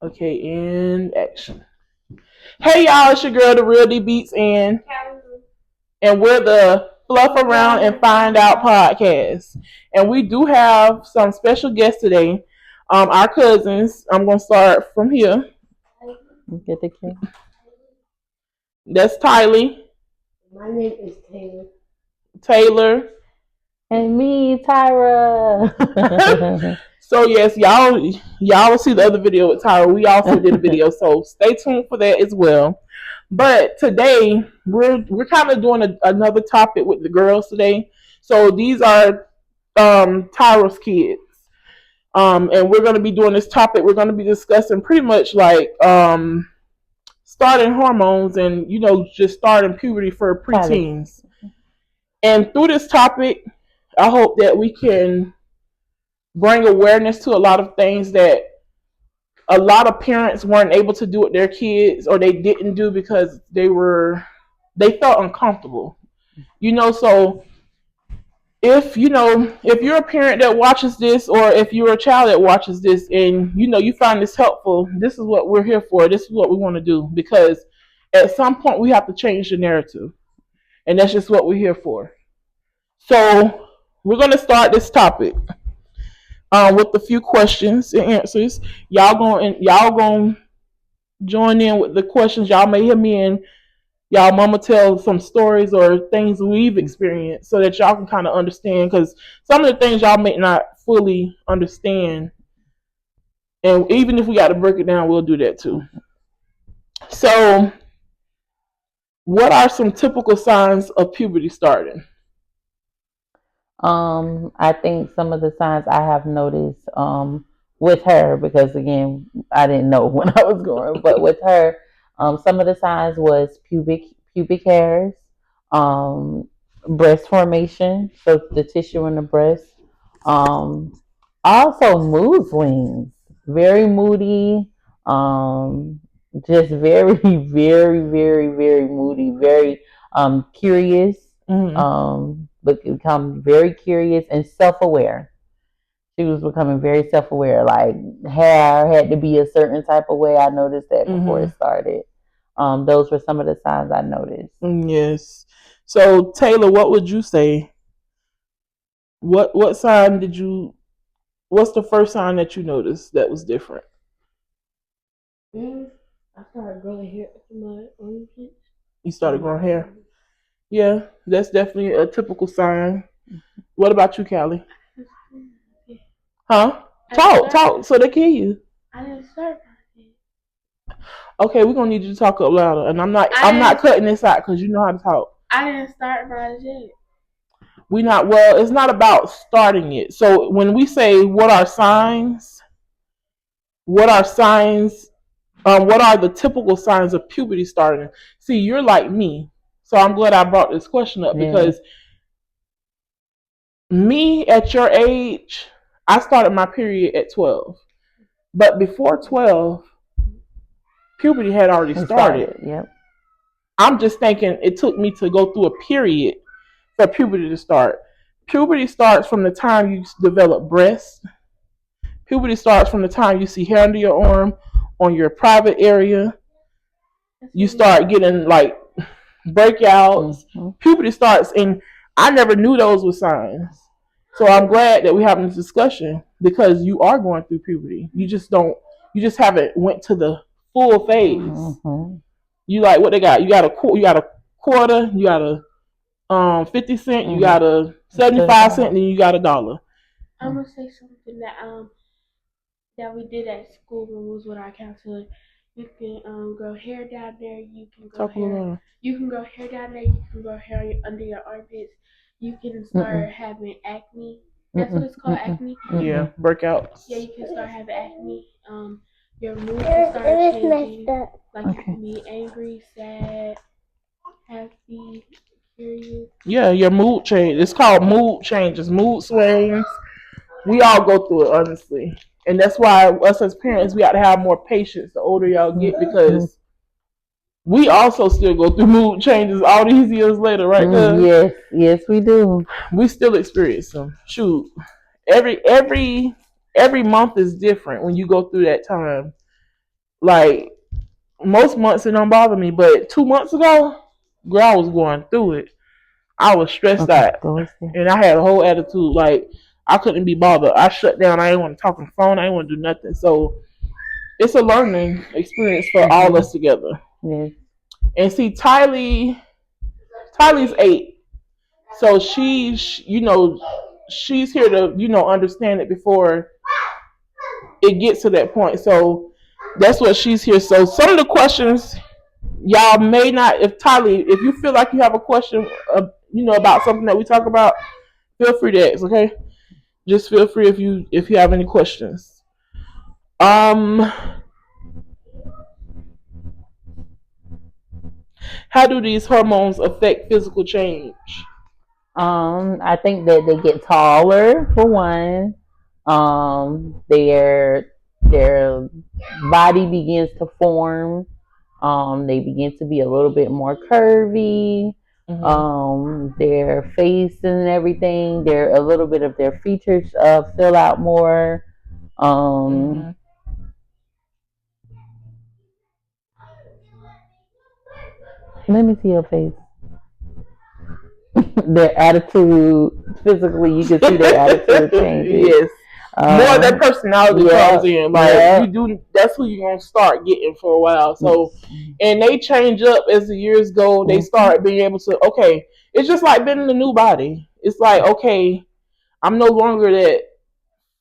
Okay, and action. Hey y'all, it's your girl, the real D Beats, and we're the Fluff Around and Find Out podcast. And we do have some special guests today. Our cousins. I'm gonna start from here. Get the kid. That's Tylee, My name is Taylor. Taylor. And me, Tyra. So yes, y'all will see the other video with Tyra. We also did a video, so stay tuned for that as well. But today we're kind of doing another topic with the girls today. So these are Tyra's kids. And we're going to be doing this topic. We're going to be discussing pretty much like starting hormones and just starting puberty for preteens. And through this topic, I hope that we can bring awareness to a lot of things that a lot of parents weren't able to do with their kids, or they didn't do because they felt uncomfortable. So if you're a parent that watches this, or if you're a child that watches this, and you find this helpful, this is what we're here for. This is what we want to do, because at some point we have to change the narrative, and that's just what we're here for. So we're going to start this topic with a few questions and answers. Y'all going to join in with the questions. Y'all may hear me and y'all mama tell some stories or things we've experienced, so that y'all can kind of understand, because some of the things y'all may not fully understand, and even if we got to break it down, we'll do that too. So what are some typical signs of puberty starting? I think some of the signs I have noticed with her, because again, I didn't know when I was growing, but with her, some of the signs was pubic hairs, breast formation, so the tissue in the breast, also mood swings, very moody, just very, very, very, very moody, very curious. Mm-hmm. But become very curious and self-aware. She was becoming very self-aware. Like hair had to be a certain type of way. I noticed that before it started. Those were some of the signs I noticed. Yes. So Taylor, what would you say? What sign did you? What's the first sign that you noticed that was different? I started growing hair in my armpits. You started growing hair. Yeah, that's definitely a typical sign. What about you, Callie? Huh? Talk, so they can hear you. I didn't start. Okay, we're gonna need you to talk up louder, and I'm not cutting this out because you know how to talk. I didn't start project. It's not about starting it. So when we say what are signs, what are the typical signs of puberty starting? See, you're like me, so I'm glad I brought this question up, because me at your age, I started my period at 12, but before 12, puberty had already started. Yep. I'm just thinking it took me to go through a period for puberty to start. Puberty starts from the time you develop breasts. Puberty starts from the time you see hair under your arm, on your private area. You start getting like breakouts. Puberty starts, and I never knew those were signs. So I'm glad that we're having this discussion, because you are going through puberty. You just haven't went to the full phase. You like what they got? You got a quarter, you got a 50 cent, you got a 75 cent, and then you got $1. I'm gonna say something that we did at school when we was with our counselor. You can grow hair down there. You can grow hair. You can grow hair down there. You can grow hair under your armpits. You can start having acne. That's what it's called, acne. Yeah, breakouts. Yeah, you can start having acne. Your mood can start changing. Like you can be angry, sad, happy, curious. Yeah, your mood change. It's called mood changes, mood swings. We all go through it, honestly. And that's why us as parents, we got to have more patience the older y'all get, because we also still go through mood changes all these years later, right? Yes, we do. We still experience them. Shoot, every month is different when you go through that time. Like most months it don't bother me, but 2 months ago, girl, I was going through it. I was stressed out, and I had a whole attitude. Like I couldn't be bothered. I shut down. I didn't want to talk on the phone. I didn't want to do nothing. So it's a learning experience for all of us together. Yes. And see, Tylee's 8, so she's she's here to understand it before it gets to that point. So that's what she's here. So some of the questions y'all may not, if you feel like you have a question, about something that we talk about, feel free to ask. Okay, just feel free if you have any questions. How do these hormones affect physical change? I think that they get taller for one. Their body begins to form. They begin to be a little bit more curvy. Their face and everything. A little bit of their features fill out more. Let me see your face. Their attitude, physically, you can see their attitude changing. Yes. More of their personality comes in. Like you do, that's who you're gonna start getting for a while. So, and they change up as the years go. They start being able to. Okay, it's just like being in a new body. It's like, okay, I'm no longer that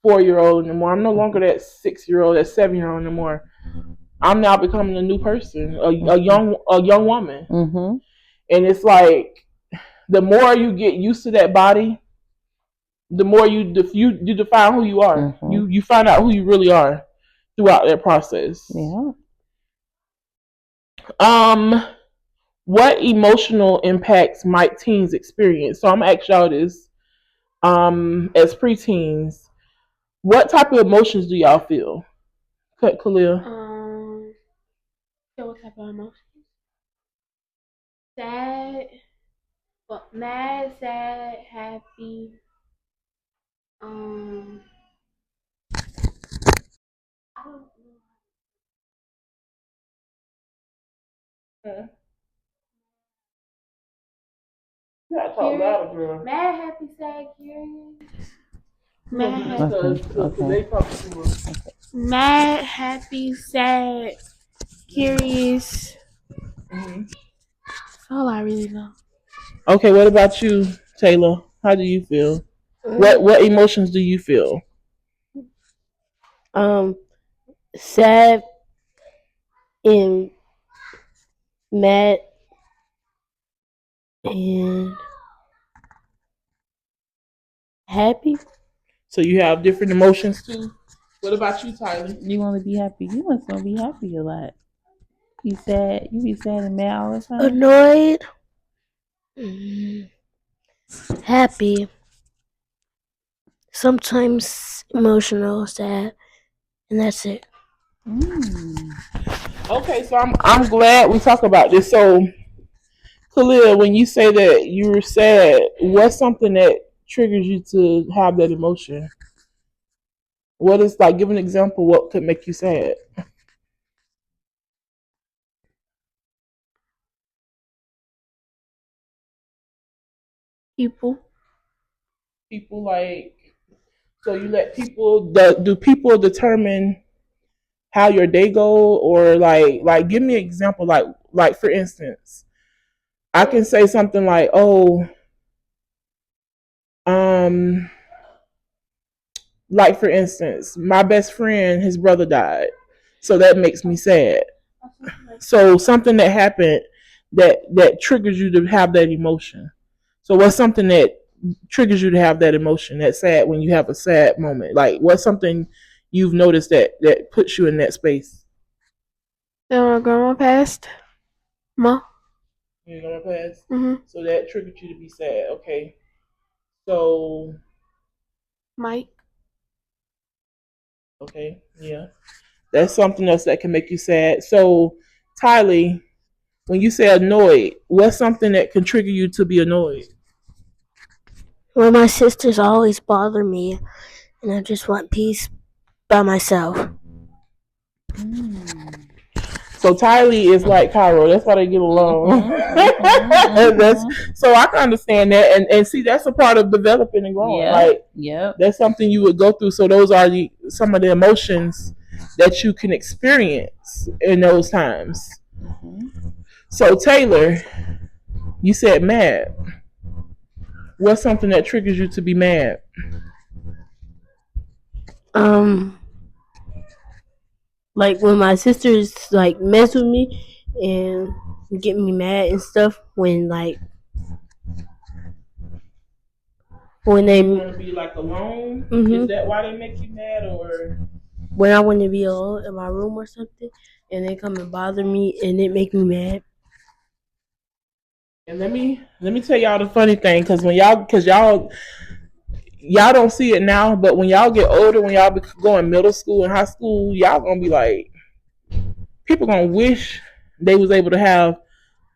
4-year-old anymore. I'm no longer that 6-year-old, that 7-year-old anymore. I'm now becoming a new person, a young woman. And it's like the more you get used to that body, the more you define who you are. You find out who you really are throughout that process. Yeah. What emotional impacts might teens experience? So I'm gonna ask y'all this. As preteens, what type of emotions do y'all feel? Khalil. So what type of emotions? Sad. Well, mad, sad, happy. I don't know. You gotta talk louder, girl. Mad, happy, sad, curious. Mad, happy, sad, curious. That's all I really know. Okay, what about you, Taylor? How do you feel? What emotions do you feel? Sad and mad and happy. So you have different emotions too? What about you, Tyler? You want to be happy? You must want to be happy a lot. You sad? You be sad and mad all the time? Annoyed. Happy. Sometimes emotional, sad, and that's it. Okay, so I'm glad we talk about this. So, Khalil, when you say that you were sad, what's something that triggers you to have that emotion? What is, like, give an example, what could make you sad? People. People, like, so you let people, do people determine how your day go, or like give me an example, like for instance, I can say something like, oh, like for instance, my best friend, his brother died, so that makes me sad. So something that happened that triggers you to have that emotion. So what's something that triggers you to have that emotion, that sad, when you have a sad moment? Like what's something you've noticed that puts you in that space? Then my grandma passed. Ma. Your grandma passed? So that triggered you to be sad. Okay. So Mike. Okay, yeah. That's something else that can make you sad. So, Tylee, when you say annoyed, what's something that can trigger you to be annoyed? Well, my sisters always bother me, and I just want peace by myself. So Tylee is like Cairo. That's why they get along. So I can understand that, and see that's a part of developing and growing. That's something you would go through. So those are some of the emotions that you can experience in those times. So Taylor, you said mad. What's something that triggers you to be mad? Like when my sisters like mess with me and get me mad and stuff. When they want to be like alone. Is that why they make you mad, or when I want to be alone in my room or something, and they come and bother me and it make me mad? And let me tell y'all the funny thing, because y'all don't see it now, but when y'all get older, when y'all be going middle school and high school, y'all gonna be like, people gonna wish they was able to have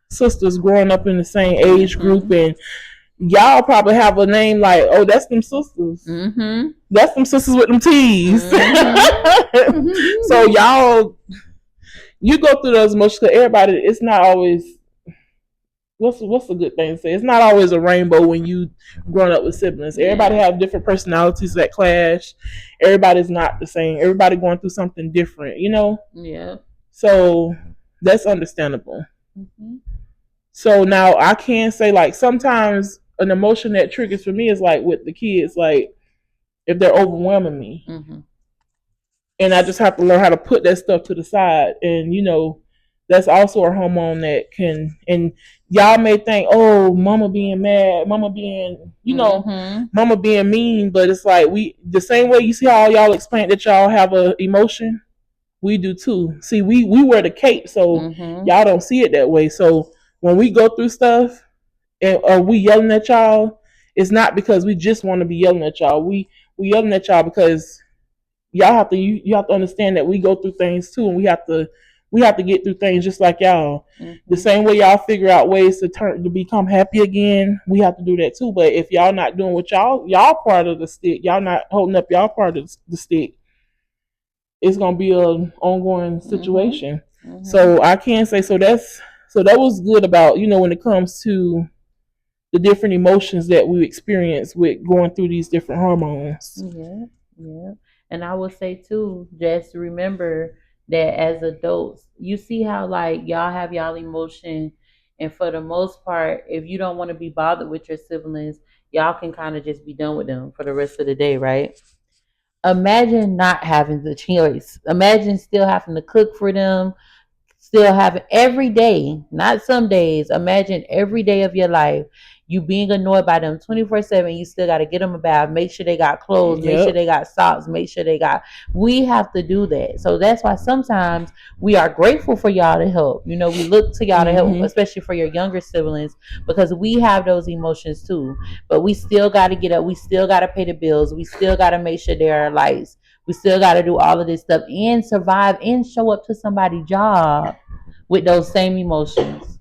sisters growing up in the same age group, and y'all probably have a name like, oh, that's them sisters. That's them sisters with them T's. So y'all, you go through those emotions, because everybody, it's not always, what's a good thing to say? It's not always a rainbow when you growing up with siblings. Everybody have different personalities that clash. Everybody's not the same. Everybody going through something different, Yeah. So that's understandable. So now I can say, like, sometimes an emotion that triggers for me is like with the kids, like if they're overwhelming me, and I just have to learn how to put that stuff to the side. And that's also a hormone that can, and y'all may think, oh, mama being mad, mama being, mama being mean, but it's like, the same way you see how y'all explain that y'all have a emotion, we do too. See, we wear the cape, so y'all don't see it that way. So when we go through stuff and we yelling at y'all, it's not because we just want to be yelling at y'all. We yelling at y'all because y'all have to, you have to understand that we go through things too, and we have to get through things just like y'all. The same way y'all figure out ways to become happy again, we have to do that too. But if y'all not doing what y'all part of the stick, y'all not holding up y'all part of the stick, it's gonna be an ongoing situation. So I can say, so that was good about, when it comes to the different emotions that we experience with going through these different hormones. Yeah. And I would say too, just remember that as adults, you see how like y'all have y'all emotion, and for the most part, if you don't want to be bothered with your siblings, y'all can kind of just be done with them for the rest of the day, right? Imagine not having the choice. Imagine still having to cook for them, still having every day, not some days. Imagine every day of your life you being annoyed by them 24/7. You still got to get them a bath, make sure they got clothes, make sure they got socks, make sure they got. We have to do that. So that's why sometimes we are grateful for y'all to help. We look to y'all to help, especially for your younger siblings, because we have those emotions too. But we still got to get up. We still got to pay the bills. We still got to make sure there are lights. We still got to do all of this stuff and survive and show up to somebody's job with those same emotions.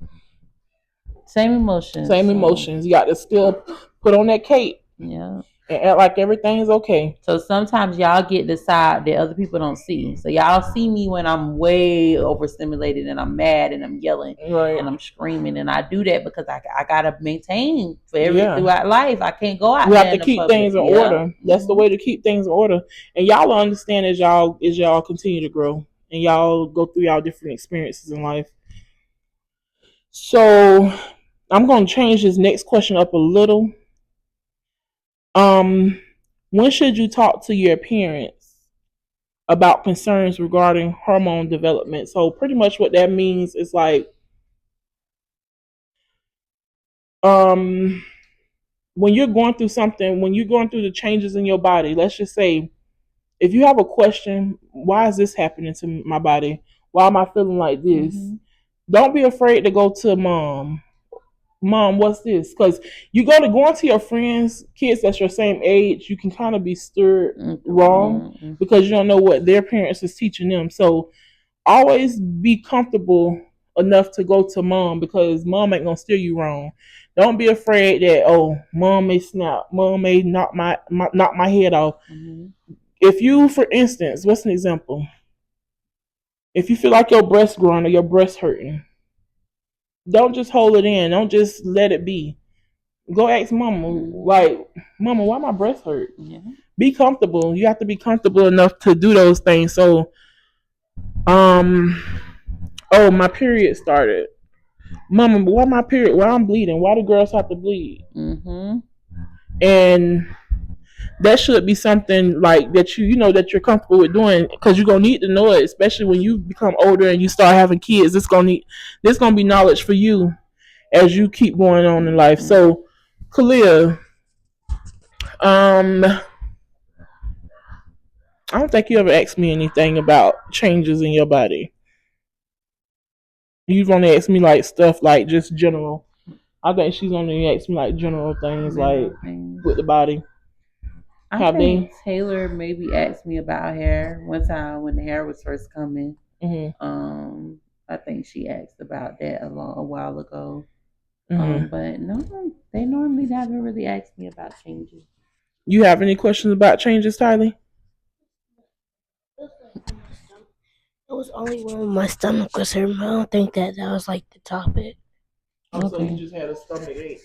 Same emotions. You got to still put on that cape. Yeah. And act like everything's okay. So sometimes y'all get the side that other people don't see. So y'all see me when I'm way overstimulated and I'm mad and I'm yelling and I'm screaming, and I do that because I gotta maintain throughout life. I can't go out. You have to keep things in order. That's the way to keep things in order. And y'all understand as y'all continue to grow and y'all go through y'all different experiences in life. So I'm gonna change this next question up a little. When should you talk to your parents about concerns regarding hormone development? So pretty much what that means is like, when you're going through something, when you're going through the changes in your body, let's just say, if you have a question, why is this happening to my body? Why am I feeling like this? Don't be afraid to go to mom. Mom, what's this? Because you going to your friends, kids that's your same age, you can kind of be stirred wrong because you don't know what their parents is teaching them. So always be comfortable enough to go to mom, because mom ain't gonna steer you wrong. Don't be afraid that, oh, mom may snap, mom may knock my head off. If you, for instance, what's an example? If you feel like your breast growing or your breast hurting, don't just hold it in. Don't just let it be. Go ask mama, like, mama, why my breast hurt? Yeah. Be comfortable. You have to be comfortable enough to do those things. So, oh, my period started. Mama, why my period? Why I'm bleeding? Why do girls have to bleed? Mm-hmm. And that should be something like that you know that you're comfortable with doing because you're gonna need to know it, especially when you become older and you start having kids. This gonna be knowledge for you as you keep going on in life. So, Kalia, I don't think you ever asked me anything about changes in your body. You've only asked me like stuff like just general. I think she's only asked me like general things like with the body. I think Taylor maybe asked me about hair one time when the hair was first coming. Mm-hmm. I think she asked about that a while ago. Mm-hmm. But no, they normally haven't really asked me about changes. You have any questions about changes, Tylee? It was only when my stomach was hurting. I don't think that was like the topic. Oh, so you just had a stomach ache.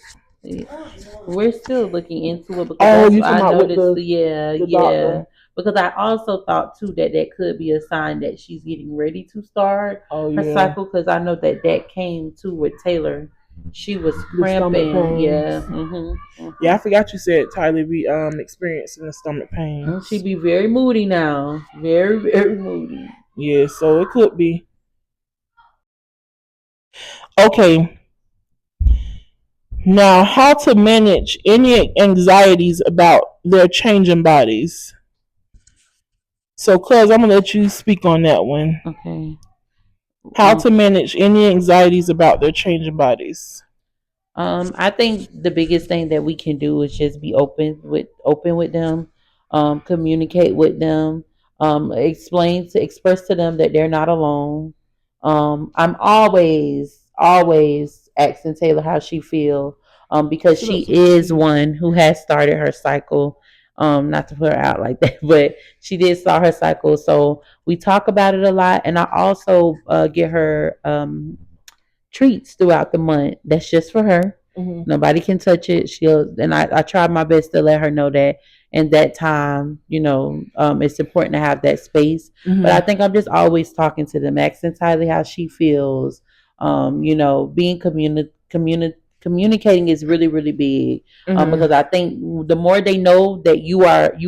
We're still looking into it because you talking I about noticed. the doctor. Because I also thought too that could be a sign that she's getting ready to start her Yeah. cycle. Because I know that came too with Taylor. She was cramping. Yeah. Mm-hmm. Yeah, I forgot you said Tylee be experiencing the stomach pain. She be very moody now. Very, very moody. Yeah, so it could be. Okay. Now, how to manage any anxieties about their changing bodies. So, cuz I'm gonna let you speak on that one. Okay. How to manage any anxieties about their changing bodies. I think the biggest thing that we can do is just be open with them, communicate with them, express to them that they're not alone. I'm always asking Taylor how she feel, because she is one who has started her cycle. Not to put her out like that, but she did start her cycle. So we talk about it a lot, and I also get her treats throughout the month. That's just for her. Mm-hmm. Nobody can touch it. I try my best to let her know that in that time, it's important to have that space. Mm-hmm. But I think I'm just always talking to them, asking Tylee how she feels. Being communicating is really, really big. Mm-hmm. Because I think the more they know that you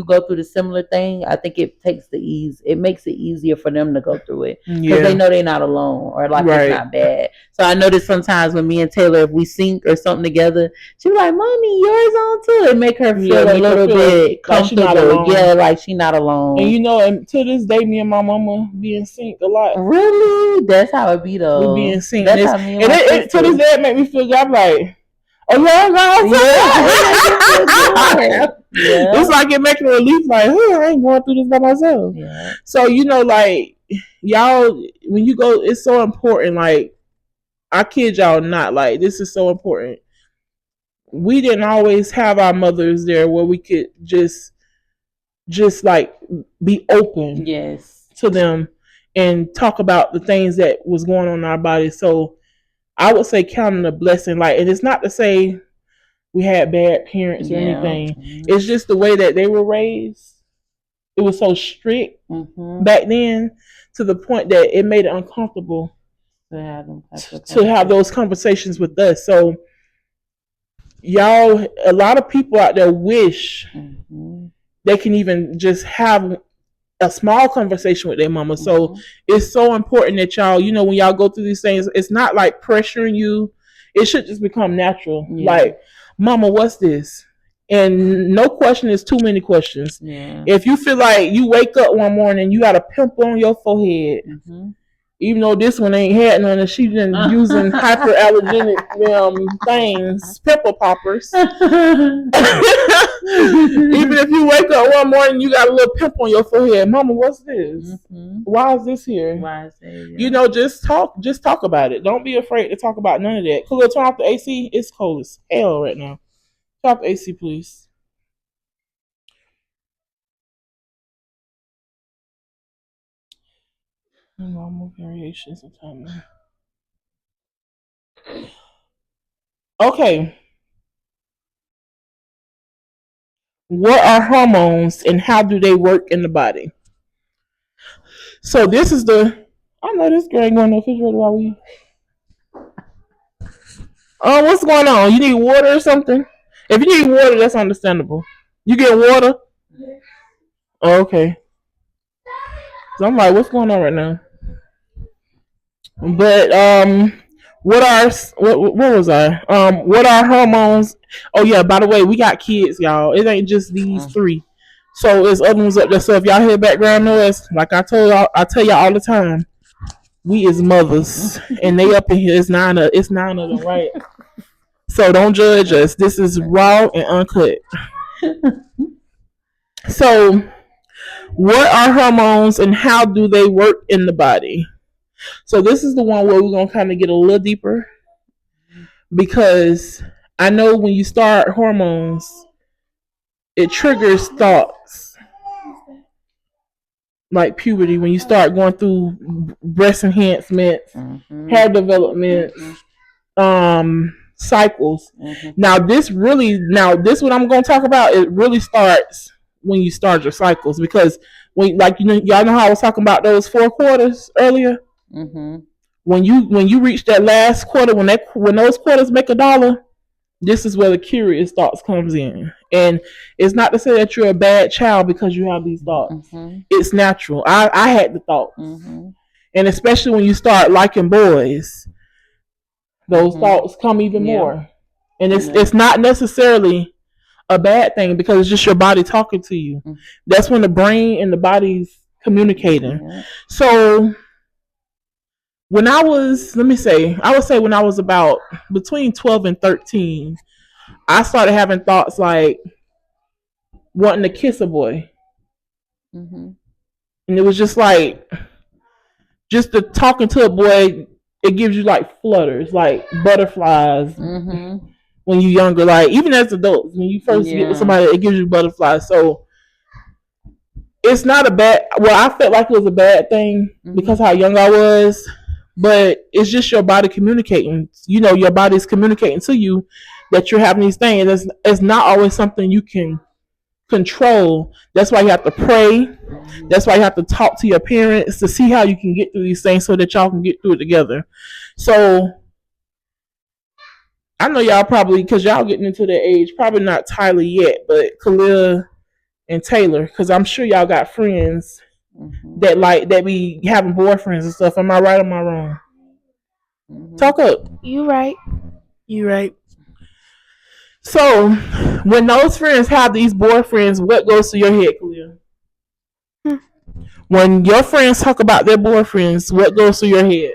go through the similar thing, I think it makes it easier for them to go through it because they know they're not alone or like it's not bad. So I notice sometimes when me and Taylor, if we sync or something together, she be like, "Mommy, yours on too." It make her feel a little bit comfortable. Like she's not alone. And to this day, me and my mama be in sync a lot. Really? That's how it be though. We be in sync. That's how me and to this day, it make me feel good. I'm like, oh yeah. It's like it making a relief. Like, I ain't going through this by myself. Yeah. So like y'all, when you go, it's so important. Like, I kid y'all not. Like, this is so important. We didn't always have our mothers there where we could just like be open, to them and talk about the things that was going on in our body. So I would say counting a blessing. Like, and it's not to say we had bad parents or anything. Mm-hmm. It's just the way that they were raised. It was so strict back then to the point that it made it uncomfortable to have those conversations with us. So y'all, a lot of people out there wish they can even just have a small conversation with their mama. So it's so important that y'all, when y'all go through these things, it's not like pressuring you. It should just become natural. Yeah. Like, mama, what's this? And no question is too many questions. Yeah. If you feel like you wake up one morning and you got a pimple on your forehead, even though this one ain't had none, and she been using hyperallergenic things, pimple poppers. Even if you wake up one morning, you got a little pimple on your forehead. Mama, what's this? Why is this here? Why is it? Yeah. Just talk about it. Don't be afraid to talk about none of that. Khalil, turn off the AC. It's cold as hell right now. Turn off the AC, please. Normal variations of time. Okay. What are hormones and how do they work in the body? So this is the. I know this girl ain't going to the refrigerator while we. Oh, what's going on? You need water or something? If you need water, that's understandable. You get water? Oh, okay. So I'm like, what's going on right now? But what was I? What are hormones? Oh yeah, by the way, we got kids, y'all. It ain't just these three. So there's other ones up there. So if y'all hear background noise, like I tell y'all all the time, we is mothers, and they up in here. It's nine of them, right? So don't judge us. This is raw and uncut. So, what are hormones and how do they work in the body? So this is the one where we're gonna kind of get a little deeper because I know when you start hormones, it triggers thoughts like puberty when you start going through breast enhancements, hair development, cycles. Now this what I'm going to talk about, it really starts when you start your cycles because when y'all know how I was talking about those 4 quarters earlier. When you reach that last quarter, when those quarters make $1, this is where the curious thoughts comes in. And it's not to say that you're a bad child because you have these thoughts. It's natural. I had the thoughts. And especially when you start liking boys, those thoughts come even more. And it's not necessarily a bad thing because it's just your body talking to you. That's when the brain and the body's communicating. So when I was, I would say when I was about between 12 and 13, I started having thoughts like wanting to kiss a boy. And it was just like, just the talking to a boy, it gives you like flutters, like butterflies when you're younger. Like even as adults, when you first get with somebody, it gives you butterflies. So it's not a bad, I felt like it was a bad thing because how young I was. But it's just your body communicating. You know, your body's communicating to you that you're having these things. It's not always something you can control. That's why you have to pray. That's why you have to talk to your parents to see how you can get through these things so that y'all can get through it together. So I know y'all probably, because y'all getting into the age, probably not Tyler yet, but Khalil and Taylor, because I'm sure y'all got friends that be having boyfriends and stuff. Am I right or am I wrong? Talk up. You right. So when those friends have these boyfriends, what goes through your head, Khalil? When your friends talk about their boyfriends, what goes through your head?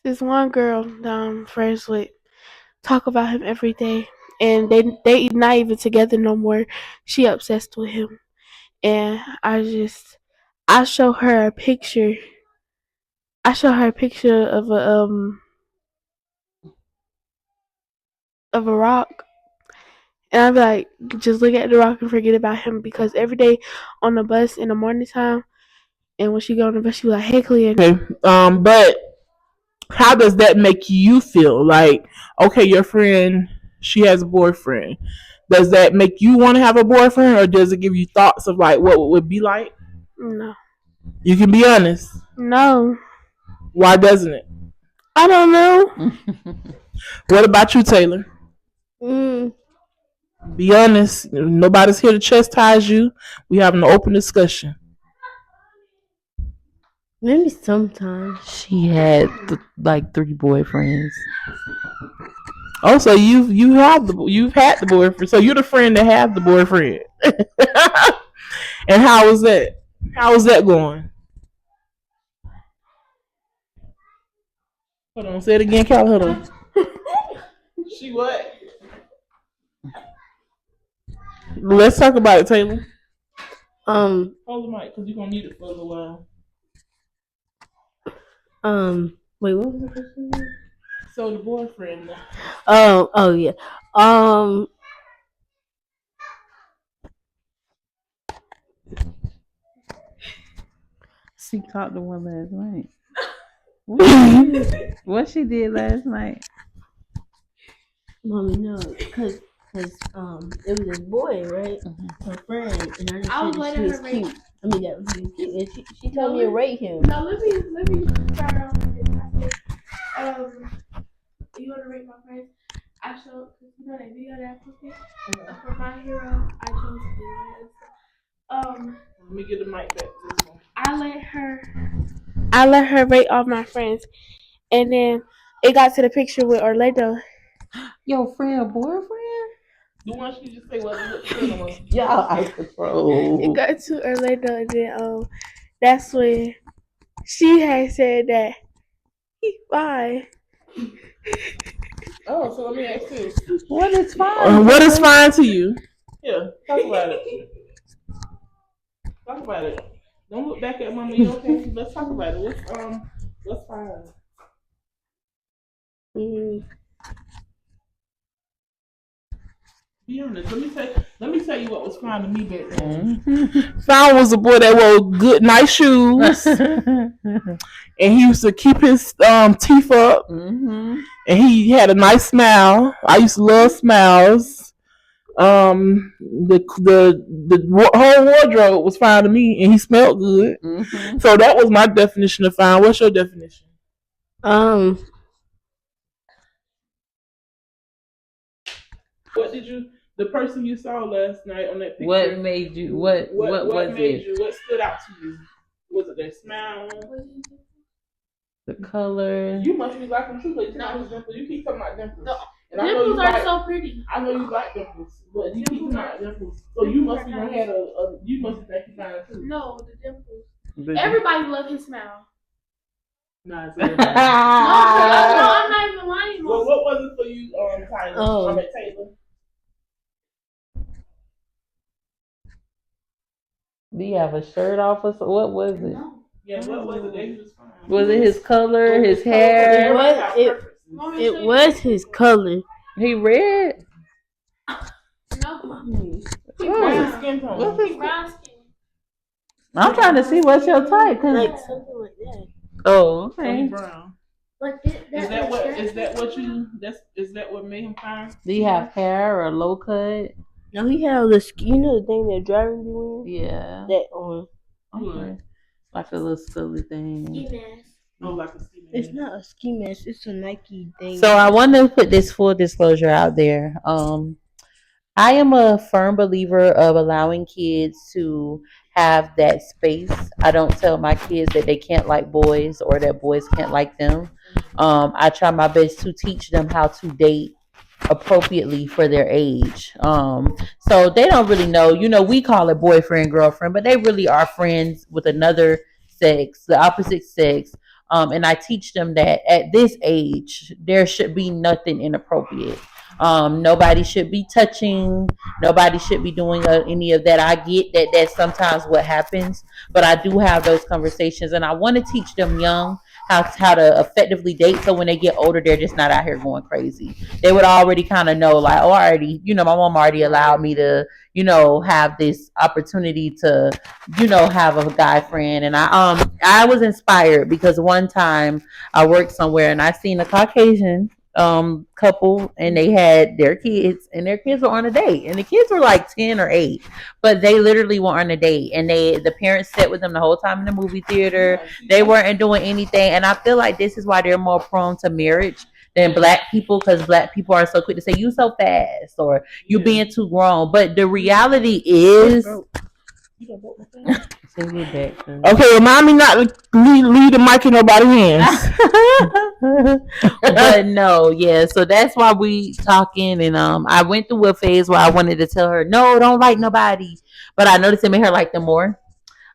This one girl that I'm friends with talk about him every day, and they not even together no more. She obsessed with him, and I show her a picture. I show her a picture of a rock, and I'm like, just look at the rock and forget about him because every day on the bus in the morning time, and when she go on the bus, she was like, "Hey, Clea." Okay, but how does that make you feel? Like, okay, your friend, she has a boyfriend. Does that make you want to have a boyfriend, or does it give you thoughts of like what it would be like? No. You can be honest. No. Why doesn't it? I don't know. What about you, Taylor? Be honest. Nobody's here to chastise you. We having an open discussion. Maybe sometimes. She had like 3 boyfriends. Oh, so you've had the boyfriend. So you're the friend that had the boyfriend. And how was that? How was that going? Hold on, say it again, Cal. Hold on. She what? Let's talk about it, Taylor. Hold the mic because you're gonna need it for a little while. Wait, what was the question? So the boyfriend. Oh yeah. She talked to one last night. What she did last night? Mommy, no, because it was this boy, right? Her friend, and I just said she was cute. I mean, that was cute. And she told me to rate him. No, let me start off with this. I said, you want to rate my friends? I showed, cause you know that video that I posted for my hero. I chose to. Let me get the mic back to this one. I let her rate all my friends, and then it got to the picture with Orlando. Your friend, boyfriend? The one she just say what the Y'all out of control. It got to Orlando, and then that's when she had said that he's fine. Oh, so let me ask you. What is fine? What is fine to you? Yeah, talk about it. Talk about it. Don't look back at mommy, okay? Let's talk about it. What's fine? Be honest. Let me tell you what was fine to me back then. Fine was a boy that wore good, nice shoes, and he used to keep his teeth up, and he had a nice smile. I used to love smiles. The whole wardrobe was fine to me, and he smelled good. So that was my definition of fine. What's your definition? What did you? The person you saw last night on that picture. What made you? What made you? What stood out to you? Was it their smile? The color. You must be like them too. You keep talking about dimples. No. Dimples are so pretty. I know you like dimples, but you keep talking about dimples. So you must have had you must have think you got it too. No, the dimples. Everybody loves his smile. Nah, it's everybody. No, I'm not even lying. Well, what was it for you, Tyler? Taylor. Do you have a shirt off or so? What was it? No. Yeah, what was it that he was fine? Was it his color, his hair? It was his color. He red? No. What's his skin tone? What's his brown skin? I'm trying to see what's your type. Like something like that. Oh, okay. Brown. Like is that what made him fine? Do you have hair or low cut? No, he had the you know the thing that driving be wearing? Yeah. That on. Okay. Like a little silly thing. Ski mask. Oh, like a ski mask. It's not a ski mask, it's a Nike thing. So I want to put this full disclosure out there. I am a firm believer of allowing kids to have that space. I don't tell my kids that they can't like boys or that boys can't like them. I try my best to teach them how to date appropriately for their age. So they don't really know, we call it boyfriend, girlfriend, but they really are friends with another sex, the opposite sex. And I teach them that at this age, there should be nothing inappropriate. Nobody should be touching. Nobody should be doing any of that. I get that that's sometimes what happens, but I do have those conversations, and I want to teach them young how to effectively date, so when they get older, they're just not out here going crazy. They would already kind of know, like, oh, already, my mom already allowed me to, have this opportunity to, have a guy friend. And I was inspired because one time I worked somewhere and I seen a Caucasian couple, and they had their kids, and their kids were on a date, and the kids were like 10 or 8, but they literally were on a date, and the parents sat with them the whole time in the movie theater. They weren't doing anything, and I feel like this is why they're more prone to marriage than black people, because black people are so quick to say you so fast or you being too grown. But the reality is okay, remind me not to leave the mic in nobody's hands. But no, yeah, so that's why we talking. And I went through a phase where I wanted to tell her, no, don't like nobody, but I noticed it made her like them more.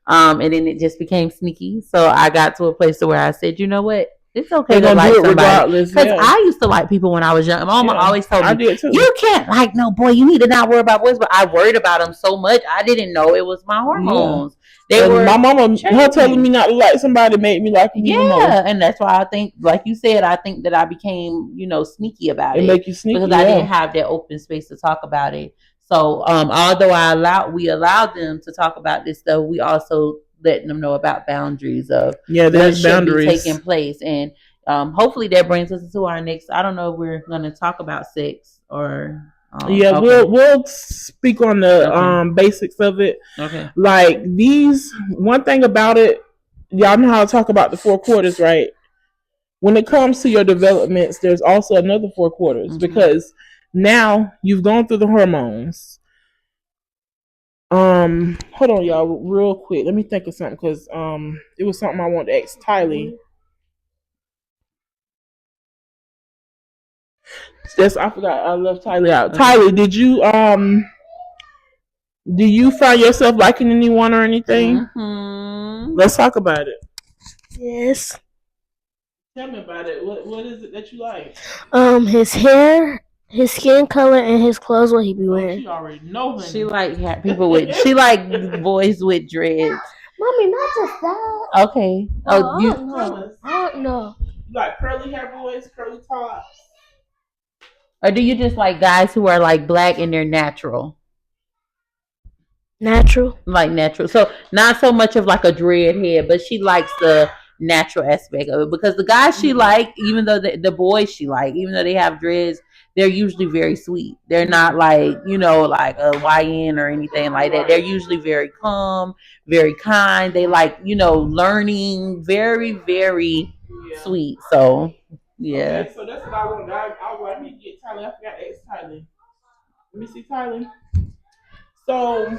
And then it just became sneaky. So I got to a place where I said, you know what? It's okay to like somebody. Because I used to like people when I was young. My mama always told me, you can't like no boy. You need to not worry about boys. But I worried about them so much. I didn't know it was my hormones. My mama, her telling me not to like somebody made me like them. Yeah, and that's why I think, like you said, I think that I became, sneaky about it. It make you sneaky because I didn't have that open space to talk about it. So, although we allowed them to talk about this stuff, we also letting them know about boundaries of there's what boundaries should be taking place. And hopefully that brings us to our next. I don't know if we're going to talk about sex or. Okay. we'll speak on the basics of it. Okay. Like one thing about it, y'all know how to talk about the 4 quarters, right? When it comes to your developments, there's also another 4 quarters because now you've gone through the hormones. Hold on, y'all, real quick. Let me think of something because it was something I wanted to ask Tylee. Yes, I forgot. I left Tylee out. Tylee, do you find yourself liking anyone or anything? Let's talk about it. Yes. Tell me about it. What is it that you like? His hair, his skin color, and his clothes. What he be wearing? She already know. Honey. She like people with. She like boys with dreads. Mommy, not just that. Okay. I don't know. You like curly hair boys, curly tops, or do you just like guys who are like black and they're natural? Natural. Like natural. So not so much of like a dread head, but she likes the natural aspect of it because the guys she like, even though the boys she like, even though they have dreads, they're usually very sweet. They're not like, like a YN or anything like that. They're usually very calm, very kind. They like, learning, very, very sweet. So, yeah. Okay, so that's what I want. I want me to get Tylee. I forgot to ask Tylee. Let me see Tylee. So,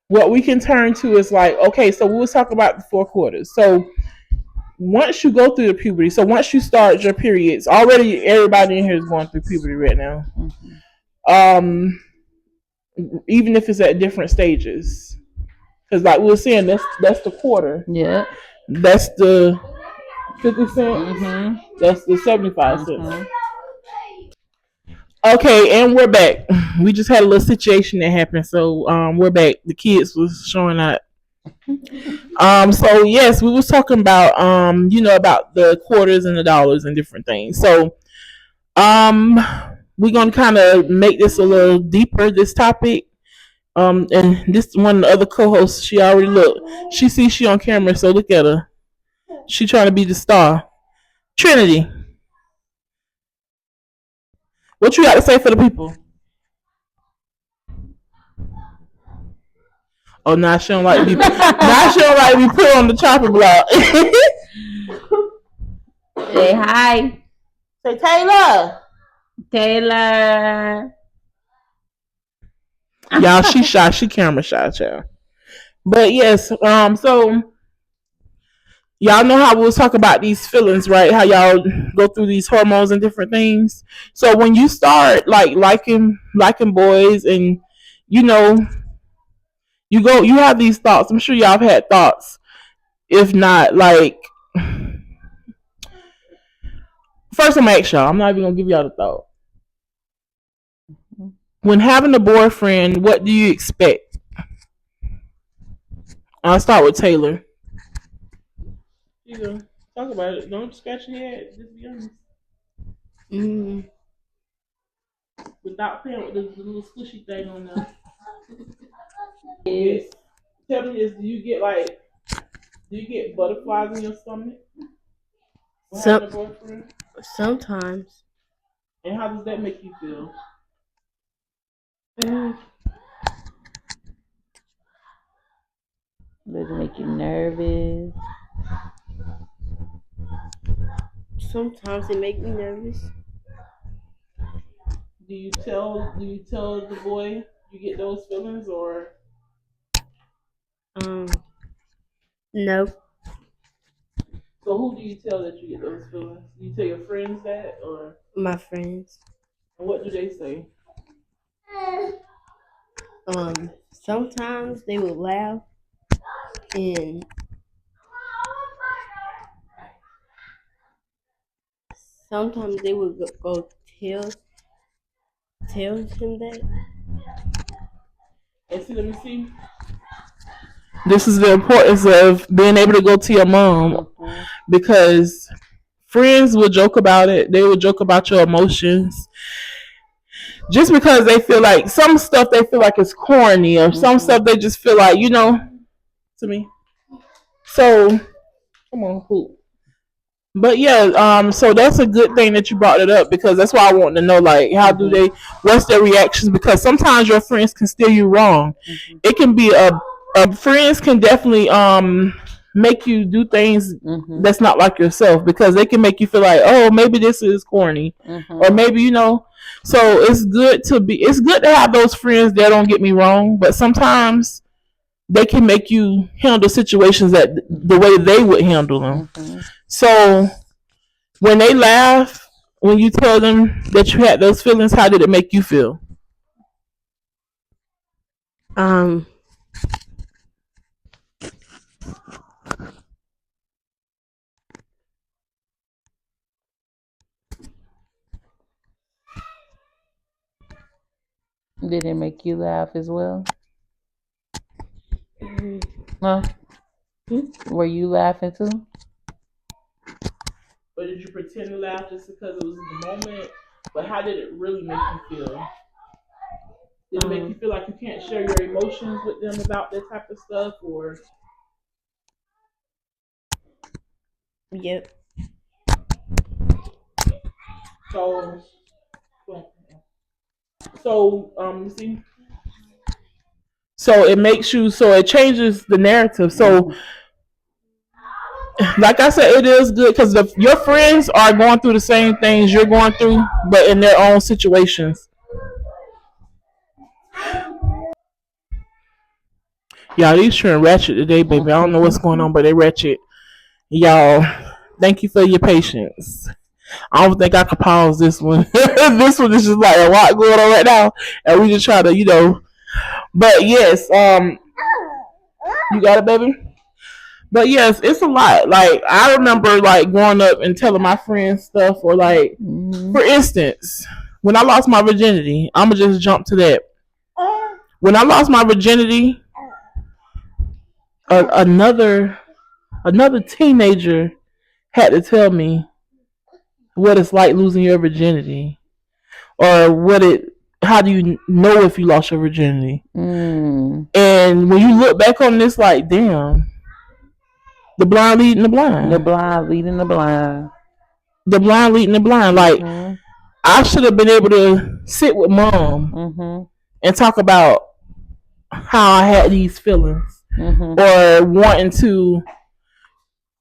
what we can turn to is like, okay, so we'll talk about the 4 quarters. So, once you go through the puberty, so once you start your periods, already everybody in here is going through puberty right now. Even if it's at different stages, because like we were saying, that's the quarter. Yeah. That's the 50 cents. That's the 75 cents. Okay, and we're back. We just had a little situation that happened, so we're back. The kids was showing up. So yes, we was talking about about the quarters and the dollars and different things. So we're gonna kind of make this a little deeper, this topic. And this one of the other co-hosts, she already looked. She sees she on camera, so look at her. She trying to be the star. Trinity, what you got to say for the people? Oh, now she don't like to be. Now she don't like to be put on the chopping block. Say hi. Say Taylor. Taylor. Y'all, she shy. She camera shy, child. But yes, so y'all know how we'll talk about these feelings, right? How y'all go through these hormones and different things. So when you start like liking boys, and you have these thoughts. I'm sure y'all have had thoughts. If not, like, first I'm gonna ask y'all. I'm not even gonna give y'all the thought. When having a boyfriend, what do you expect? I'll start with Taylor. You go. Talk about it. Don't scratch your head. Just be honest. Without playing with the little squishy thing on there. Yes. Tell me this: do you get butterflies in your stomach? Having a boyfriend? Sometimes. And how does that make you feel? Does it make you nervous? Sometimes it make me nervous. Do you tell the boy you get those feelings, or? No. So who do you tell that you get those feelings? Do you tell your friends that, or? My friends. And what do they say? Sometimes they would laugh, and sometimes they would go tell him that. And see, let me see. This is the importance of being able to go to your mom, because friends will joke about it. They will joke about your emotions. just because they feel like some stuff they feel like it's corny, or some stuff they just feel like, to me. So come on, cool. But yeah, so that's a good thing that you brought it up, because that's why I want to know, like, how do they, what's their reactions? Because sometimes your friends can steer you wrong. It can be friends can definitely make you do things that's not like yourself, because they can make you feel like, oh, maybe this is corny, or maybe So it's good to have those friends that, don't get me wrong, but sometimes they can make you handle situations that the way they would handle them. So when they laugh, when you tell them that you had those feelings, how did it make you feel? Did it make you laugh as well? Huh? Were you laughing too? Or did you pretend to laugh just because it was in the moment? But how did it really make you feel? Did it make you feel like you can't share your emotions with them about that type of stuff, or? Yep. You see. So it makes you. So it changes the narrative. So, like I said, it is good because your friends are going through the same things you're going through, but in their own situations. Y'all, these children ratchet today, baby. I don't know what's going on, but they ratchet. Y'all, thank you for your patience. I don't think I could pause this one. This one is just like a lot going on right now, and we just try to. But yes, you got it, baby. But yes, it's a lot. Like, I remember like growing up and telling my friends stuff, or like, for instance, when I lost my virginity, I'ma just jump to that. When I lost my virginity, another teenager had to tell me what it's like losing your virginity, or how do you know if you lost your virginity. And when you look back on this, like, damn, the blind leading the blind. The blind leading the blind. The blind leading the blind. Like, I should have been able to sit with mom and talk about how I had these feelings, or wanting to,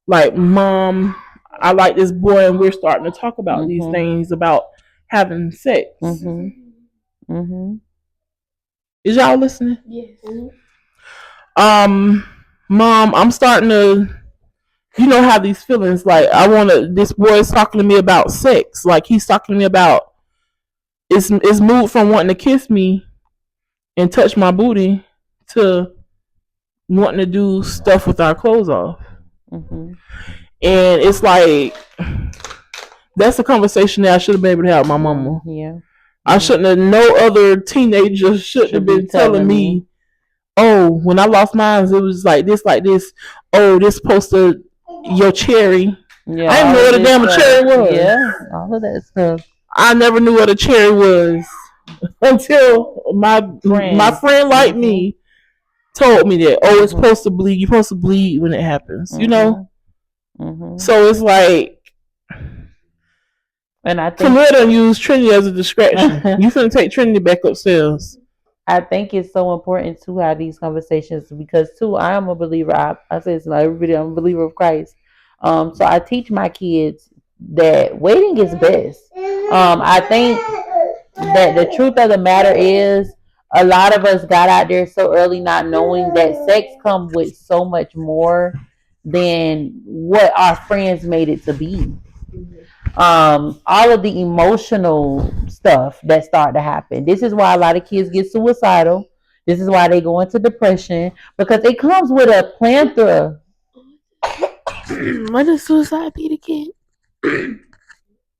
like, mom, I like this boy, and we're starting to talk about these things about having sex. Is y'all listening? Yes. Mom, I'm starting to, have these feelings. Like, this boy is talking to me about sex. Like, he's talking to me about, it's moved from wanting to kiss me and touch my booty to wanting to do stuff with our clothes off. And it's like, that's a conversation that I should have been able to have with my mama. Yeah. I shouldn't have, no other teenager should have been telling me, oh, when I lost mine, it was like this. Oh, this supposed to, your cherry. Yeah, I didn't know what a damn cherry was. Yeah, all of that stuff. I never knew what a cherry was until my friend like me told me that. Oh, it's supposed to bleed. You're supposed to bleed when it happens. So it's like, and I think Camilla done use Trinity as a distraction. You finna take Trinity back upstairs. I think it's so important to have these conversations, because too, I am a believer. I say it's not everybody. I'm a believer of Christ. So I teach my kids that waiting is best. I think that the truth of the matter is, a lot of us got out there so early, not knowing that sex comes with so much more than what our friends made it to be. All of the emotional stuff that start to happen. This is why a lot of kids get suicidal. This is why they go into depression, because it comes with a plethora. What does suicide be again?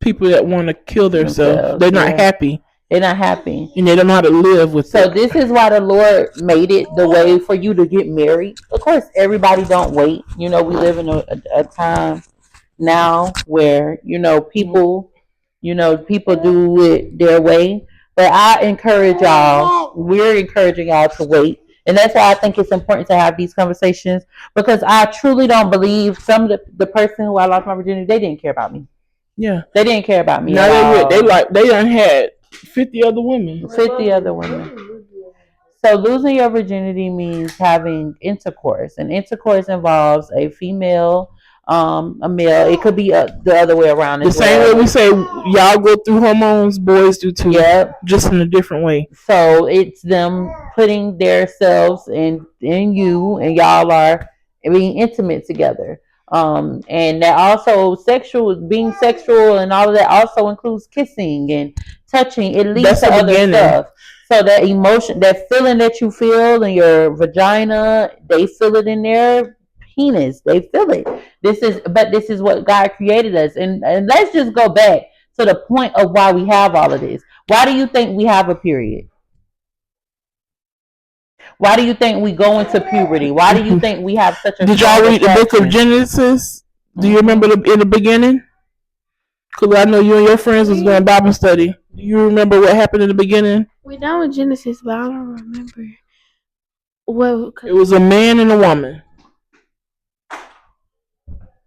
People that want to kill themselves. They're not happy. They're not happy. And they don't know how to live with it. So this is why the Lord made it the way for you to get married. Of course, everybody don't wait. We live in a time now where, people do it their way. But I encourage y'all, we're encouraging y'all to wait. And that's why I think it's important to have these conversations, because I truly don't believe some of the person who I lost my virginity, they didn't care about me. Yeah. They didn't care about me. Now they done had 50 other women. 50 other women. So losing your virginity means having intercourse, and intercourse involves a female, a male. It could be the other way around. The same way we say y'all go through hormones, boys do too. Yep. Just in a different way. So it's them putting their selves in you, and y'all are being intimate together. And that also being sexual and all of that also includes kissing and touching. It leads to other stuff. So that emotion, that feeling that you feel in your vagina, they feel it in their penis. They feel it. This is what God created us. And let's just go back to the point of why we have all of this. Why do you think we have a period? Why do you think we go into puberty? Why do you think we have such a... Did y'all read the book of Genesis? Do you remember in the beginning? Because I know you and your friends was going Bible study. Do you remember what happened in the beginning? We done with Genesis, but I don't remember. Well, it was a man and a woman.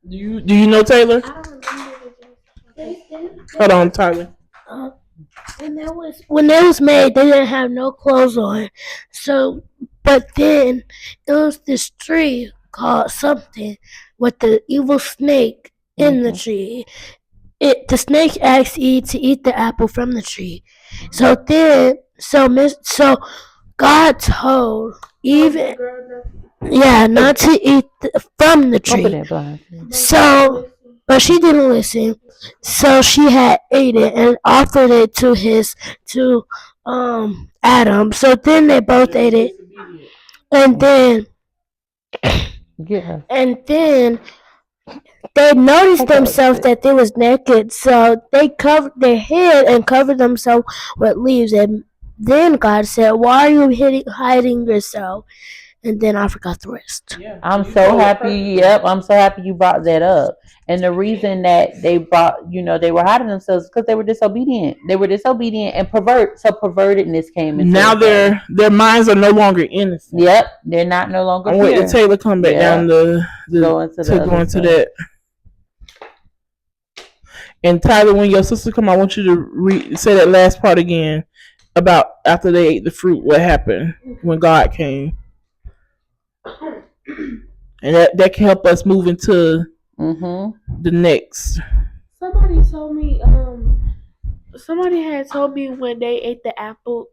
Do you know, Taylor? I don't remember the Genesis. Hold on, Tyler. When they was married, they didn't have no clothes on. So, but then it was this tree called something with the evil snake in the tree. The snake asked Eve to eat the apple from the tree. So God told Eve, not to eat from the tree. So, but she didn't listen. So she had ate it and offered it to Adam. So then they both ate it, and then they noticed themselves that they was naked. So they covered their head and covered themselves with leaves. And then God said, "Why are you hiding yourself?" And then I forgot the rest. Yeah. I'm so happy. Yep, I'm so happy you brought that up. And the reason that they they were hiding themselves because they were disobedient. They were disobedient and pervertedness came into now their minds are no longer innocent. Yep, they're not no longer. I'm waiting till Taylor come back down to go into that. And Tyler, when your sister come, I want you to say that last part again about after they ate the fruit, what happened when God came. And that can help us move into the next. Somebody had told me when they ate the apple.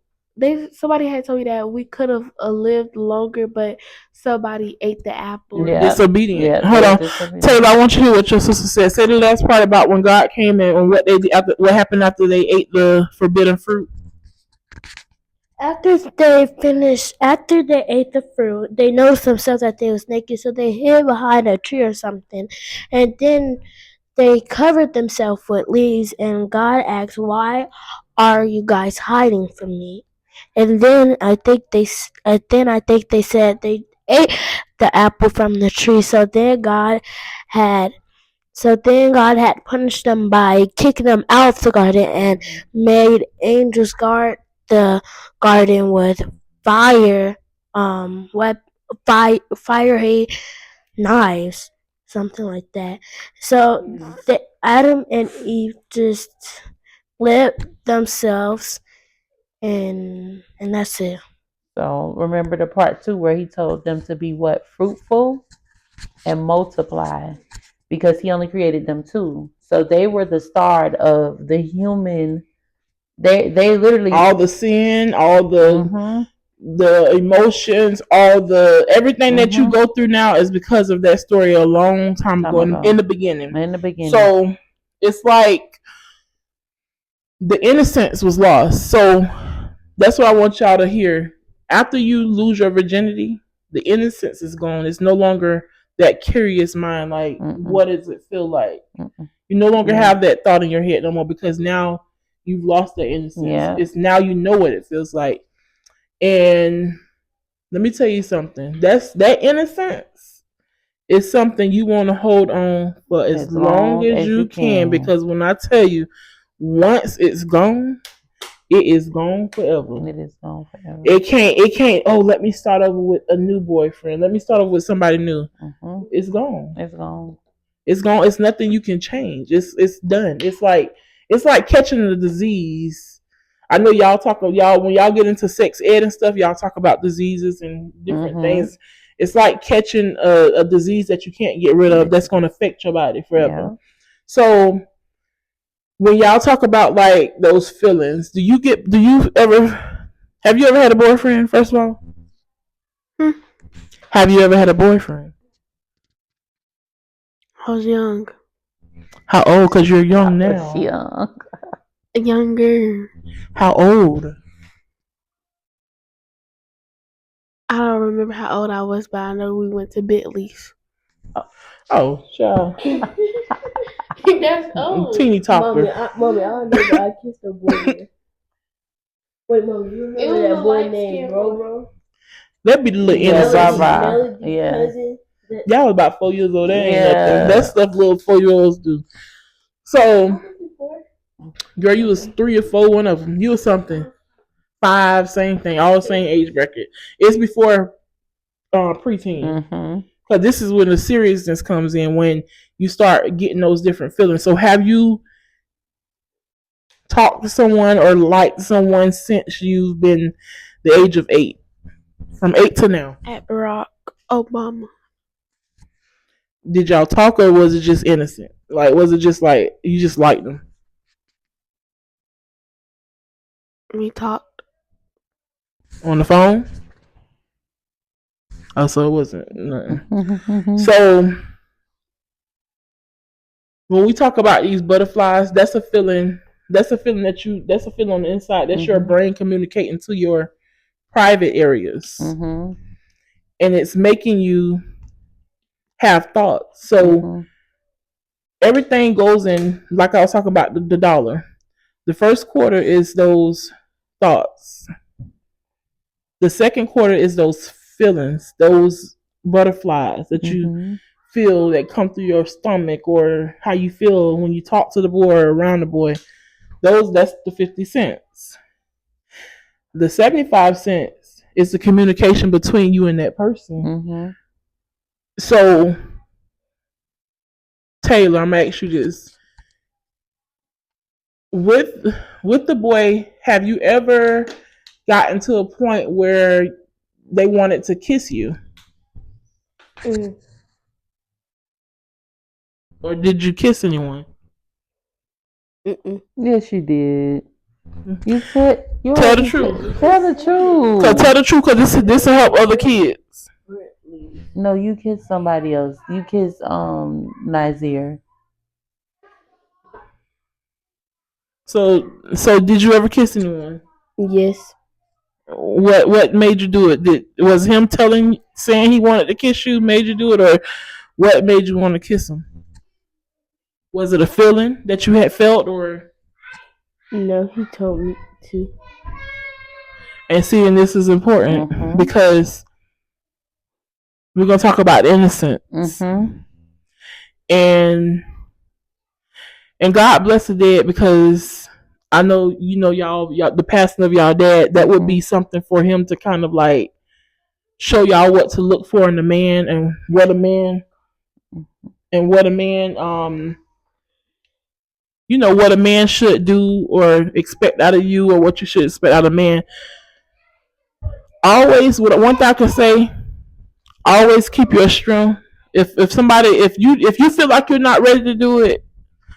Somebody had told me that we could have lived longer, but somebody ate the apple. Yeah. Disobedient. Yeah, hold on, Taylor. I want you to hear what your sister said. Say the last part about when God came in and what they did what happened after they ate the forbidden fruit. After they ate the fruit, they noticed themselves that they was naked, so they hid behind a tree or something, and then they covered themselves with leaves. And God asked, "Why are you guys hiding from me?" And then I think they said they ate the apple from the tree. So then God had punished them by kicking them out of the garden and made angels guard the garden with fiery knives, something like that. So Adam and Eve just lived themselves, and that's it. So remember the part 2 where he told them to be what? Fruitful and multiply, because he only created them 2. So they were the start of the human. They literally all the sin, all the emotions, all the everything that you go through now is because of that story a long time ago. In the beginning. So it's like the innocence was lost. So that's what I want y'all to hear. After you lose your virginity, the innocence is gone. It's no longer that curious mind, like what does it feel like? You no longer have that thought in your head no more, because now you've lost the innocence. It's now you know what it feels like. And let me tell you something. That innocence is something you want to hold on for as long as you can, because when I tell you, once it's gone, it is gone forever. It is gone forever. It can't. Oh, let me start over with a new boyfriend. Let me start over with somebody new. It's gone. It's gone. It's gone. It's nothing you can change. It's done. It's like catching a disease. I know y'all when y'all get into sex ed and stuff, y'all talk about diseases and different things. It's like catching a disease that you can't get rid of that's going to affect your body forever. Yeah. So when y'all talk about like those feelings, have you ever had a boyfriend, first of all? Have you ever had a boyfriend? I was young. How old? Because you're young now. Young. Younger. How old? I don't remember how old I was, but I know we went to Bentley's. Oh, sure. That's old. Teeny topper. Mommy, I remember I kissed a boy there. Wait, Mom, you remember that boy named Roro? That'd be the little innocent. Yeah. Cousin. Y'all was about 4 years old. That ain't nothing. That stuff little 4-year-olds do. So, girl, you was 3 or 4, one of them. You was something. 5, same thing. All the same age bracket. It's before preteen. Because this is when the seriousness comes in, when you start getting those different feelings. So have you talked to someone or liked someone since you've been the age of 8? From 8 to now? At Barack Obama. Did y'all talk, or was it just innocent? Like, was it just like you just liked them? We talked. On the phone? Oh, so it wasn't nothing. So when we talk about these butterflies, that's a feeling. That's a feeling that's a feeling on the inside. That's your brain communicating to your private areas, and it's making you have thoughts. So everything goes in, like I was talking about the dollar. The first quarter is those thoughts. The second quarter is those feelings, those butterflies that you feel that come through your stomach, or how you feel when you talk to the boy or around the boy. That's the 50 cents. The 75 cents is the communication between you and that person. So, Taylor, I'm gonna ask you this. With the boy, have you ever gotten to a point where they wanted to kiss you? Or did you kiss anyone? Yes, you did. You said you tell the truth. Tell the truth. Tell the truth, because this will help other kids. No, you kissed somebody else. You kissed Nazir. So did you ever kiss anyone? Yes. What made you do it? Was him saying he wanted to kiss you made you do it, or what made you want to kiss him? Was it a feeling that you had felt, or? No, he told me to. And seeing this is important because we're gonna talk about innocence, and God bless the dead, because I know y'all the passing of y'all dad, that would be something for him to kind of like show y'all what to look for in a man, and what a man what a man should do or expect out of you, or what you should expect out of a man. Always, one thing I can say, always keep your strength. If you feel like you're not ready to do it,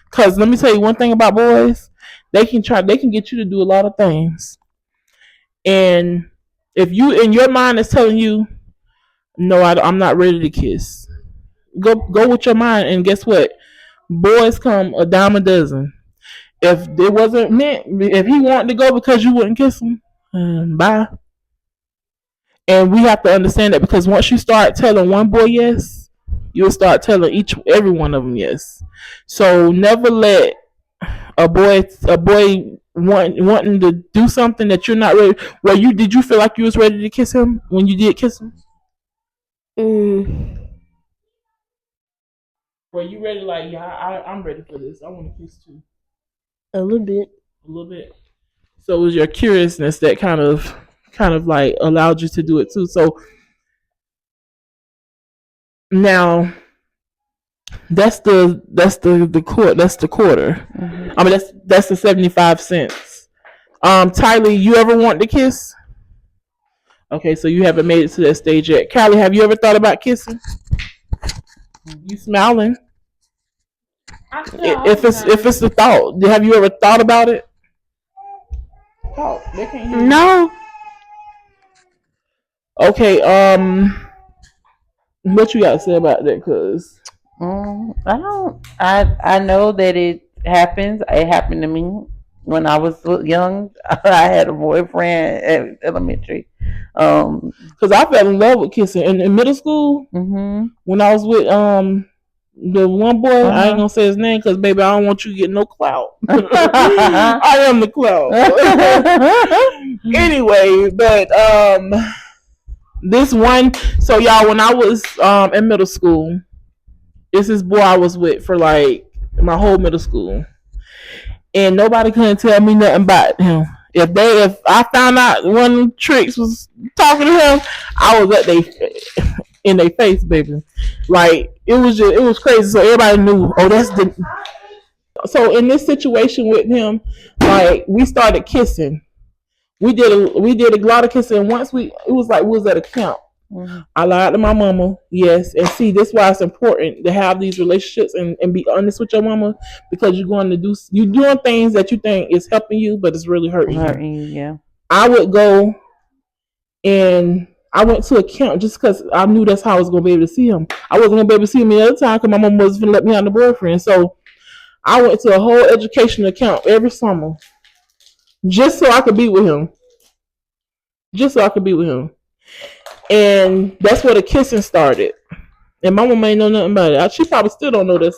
because let me tell you one thing about boys, they can get you to do a lot of things, and if you in your mind is telling you, no, I'm not ready to kiss, go with your mind, and guess what? Boys come a dime a dozen. If it wasn't meant, if he wanted to go because you wouldn't kiss him, bye. And we have to understand that, because once you start telling one boy yes, you'll start telling every one of them yes. So never let a boy wanting to do something that you're not ready. Did you feel like you was ready to kiss him when you did kiss him? Were you ready? Like, yeah, I'm ready for this. I want to kiss too. A little bit. A little bit. So it was your curiousness that kind of like allowed you to do it too. So now that's the quarter. Mm-hmm. I mean that's the 75 cents. Tyler, you ever want to kiss? Okay, so you haven't made it to that stage yet. Callie, have you ever thought about kissing? You smiling? If it's the thought, have you ever thought about it? Oh, they can't hear you. No. Okay, what you got to say about that? Cause I don't. I know that it happens. It happened to me when I was young. I had a boyfriend at elementary. Cause I fell in love with kissing in middle school. Mm-hmm. When I was with the one boy, I ain't gonna say his name because baby, I don't want you to get no clout. I am the clout. Anyway, but this one, so y'all, when I was in middle school, this is boy I was with for like my whole middle school, and nobody couldn't tell me nothing about him. If I found out one of the tricks was talking to him, I was in their face, baby. Like it was crazy. So everybody knew. Oh, that's the. So in this situation with him, like we started kissing. We did a lot of kissing. And once it was like we was at a camp. Mm-hmm. I lied to my mama, yes, and see, this is why it's important to have these relationships and be honest with your mama, because you're doing things that you think is helping you, but it's really hurting you. Yeah. I would go and I went to a camp just because I knew that's how I was gonna be able to see him. I wasn't gonna be able to see him the other time because my mom wasn't gonna let me have a boyfriend. So I went to a whole educational camp every summer just so I could be with him. And that's where the kissing started. And my mom ain't know nothing about it. She probably still don't know this.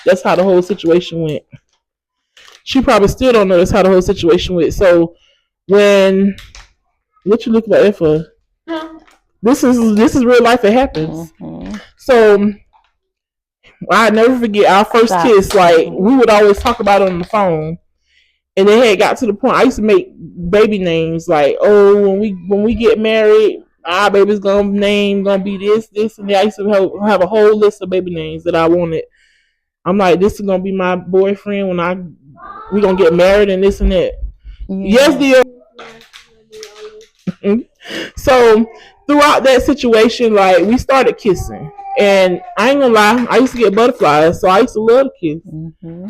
That's how the whole situation went. So when what you looking at it for? This is real life. It happens. Mm-hmm. So I never forget our first kiss. Like we would always talk about it on the phone. And then it got to the point I used to make baby names like, oh, when we get married, our baby's gonna be this, and that. I used to have a whole list of baby names that I wanted. I'm like, this is gonna be my boyfriend when we gonna get married and this and that. Yeah. Yes, dear. So throughout that situation, like we started kissing. And I ain't gonna lie, I used to get butterflies, so I used to love to kiss. Mm-hmm.